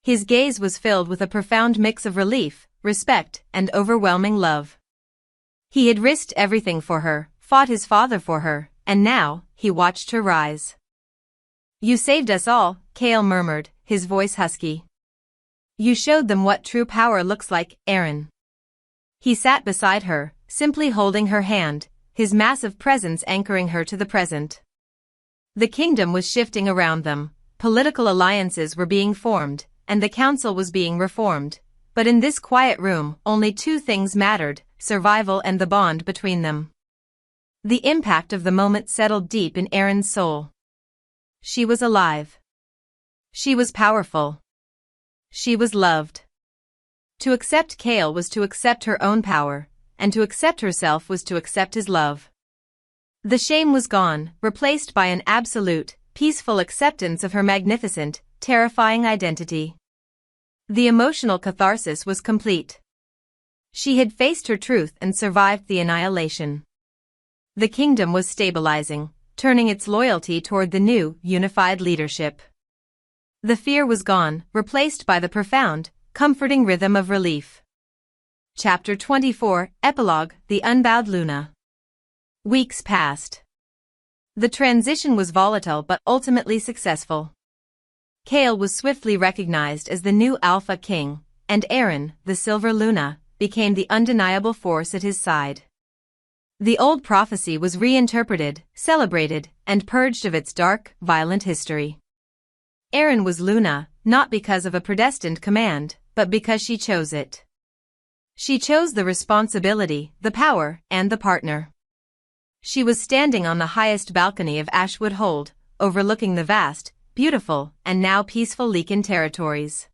Speaker 1: His gaze was filled with a profound mix of relief, respect, and overwhelming love. He had risked everything for her, fought his father for her, and now, he watched her rise. You saved us all, Kael murmured, his voice husky. You showed them what true power looks like, Arin. He sat beside her, simply holding her hand, his massive presence anchoring her to the present. The kingdom was shifting around them, political alliances were being formed, and the council was being reformed, but in this quiet room only two things mattered, survival and the bond between them. The impact of the moment settled deep in Arin's soul. She was alive. She was powerful. She was loved. To accept Kael was to accept her own power, and to accept herself was to accept his love. The shame was gone, replaced by an absolute, peaceful acceptance of her magnificent, terrifying identity. The emotional catharsis was complete. She had faced her truth and survived the annihilation. The kingdom was stabilizing, turning its loyalty toward the new, unified leadership. The fear was gone, replaced by the profound, comforting rhythm of relief. Chapter 24, Epilogue, The Unbowed Luna. Weeks passed. The transition was volatile but ultimately successful. Kael was swiftly recognized as the new Alpha King, and Arin, the Silver Luna, became the undeniable force at his side. The old prophecy was reinterpreted, celebrated, and purged of its dark, violent history. Arin was Luna, not because of a predestined command, but because she chose it. She chose the responsibility, the power, and the partner. She was standing on the highest balcony of Ashwood Hold, overlooking the vast, beautiful, and now peaceful Lycan territories.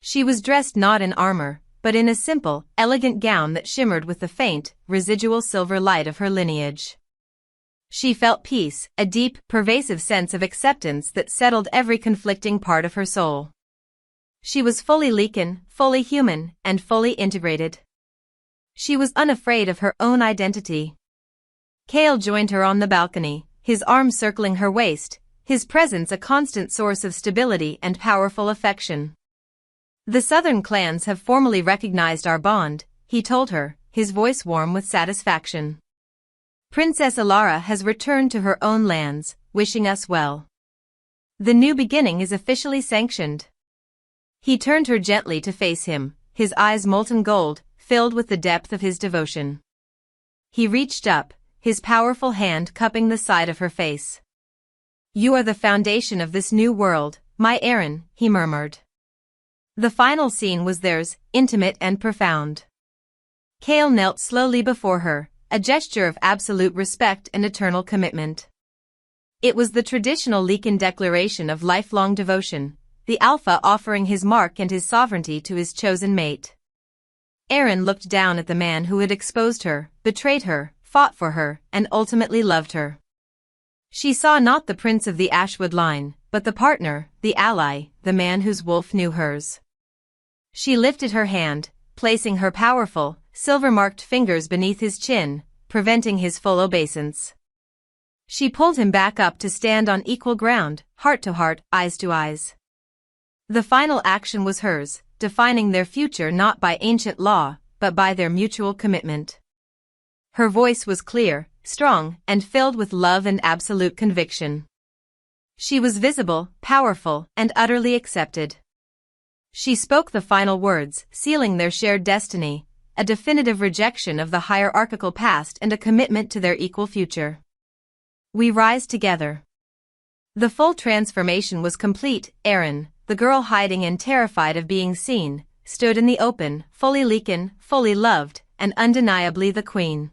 Speaker 1: She was dressed not in armor, but in a simple, elegant gown that shimmered with the faint, residual silver light of her lineage. She felt peace, a deep, pervasive sense of acceptance that settled every conflicting part of her soul. She was fully Lycan, fully human, and fully integrated. She was unafraid of her own identity. Kael joined her on the balcony, his arms circling her waist, his presence a constant source of stability and powerful affection. "The southern clans have formally recognized our bond," he told her, his voice warm with satisfaction. "Princess Alara has returned to her own lands, wishing us well. The new beginning is officially sanctioned." He turned her gently to face him, his eyes molten gold, filled with the depth of his devotion. He reached up, his powerful hand cupping the side of her face. "You are the foundation of this new world, my Arin," he murmured. The final scene was theirs, intimate and profound. Kael knelt slowly before her, a gesture of absolute respect and eternal commitment. It was the traditional Lycan declaration of lifelong devotion, the Alpha offering his mark and his sovereignty to his chosen mate. Arin looked down at the man who had exposed her, betrayed her, fought for her, and ultimately loved her. She saw not the prince of the Ashwood line, but the partner, the ally, the man whose wolf knew hers. She lifted her hand, placing her powerful, silver-marked fingers beneath his chin, preventing his full obeisance. She pulled him back up to stand on equal ground, heart to heart, eyes to eyes. The final action was hers, defining their future not by ancient law, but by their mutual commitment. Her voice was clear, strong, and filled with love and absolute conviction. She was visible, powerful, and utterly accepted. She spoke the final words, sealing their shared destiny, a definitive rejection of the hierarchical past and a commitment to their equal future. "We rise together." The full transformation was complete. Arin, the girl hiding and terrified of being seen, stood in the open, fully Lycan, fully loved, and undeniably the queen.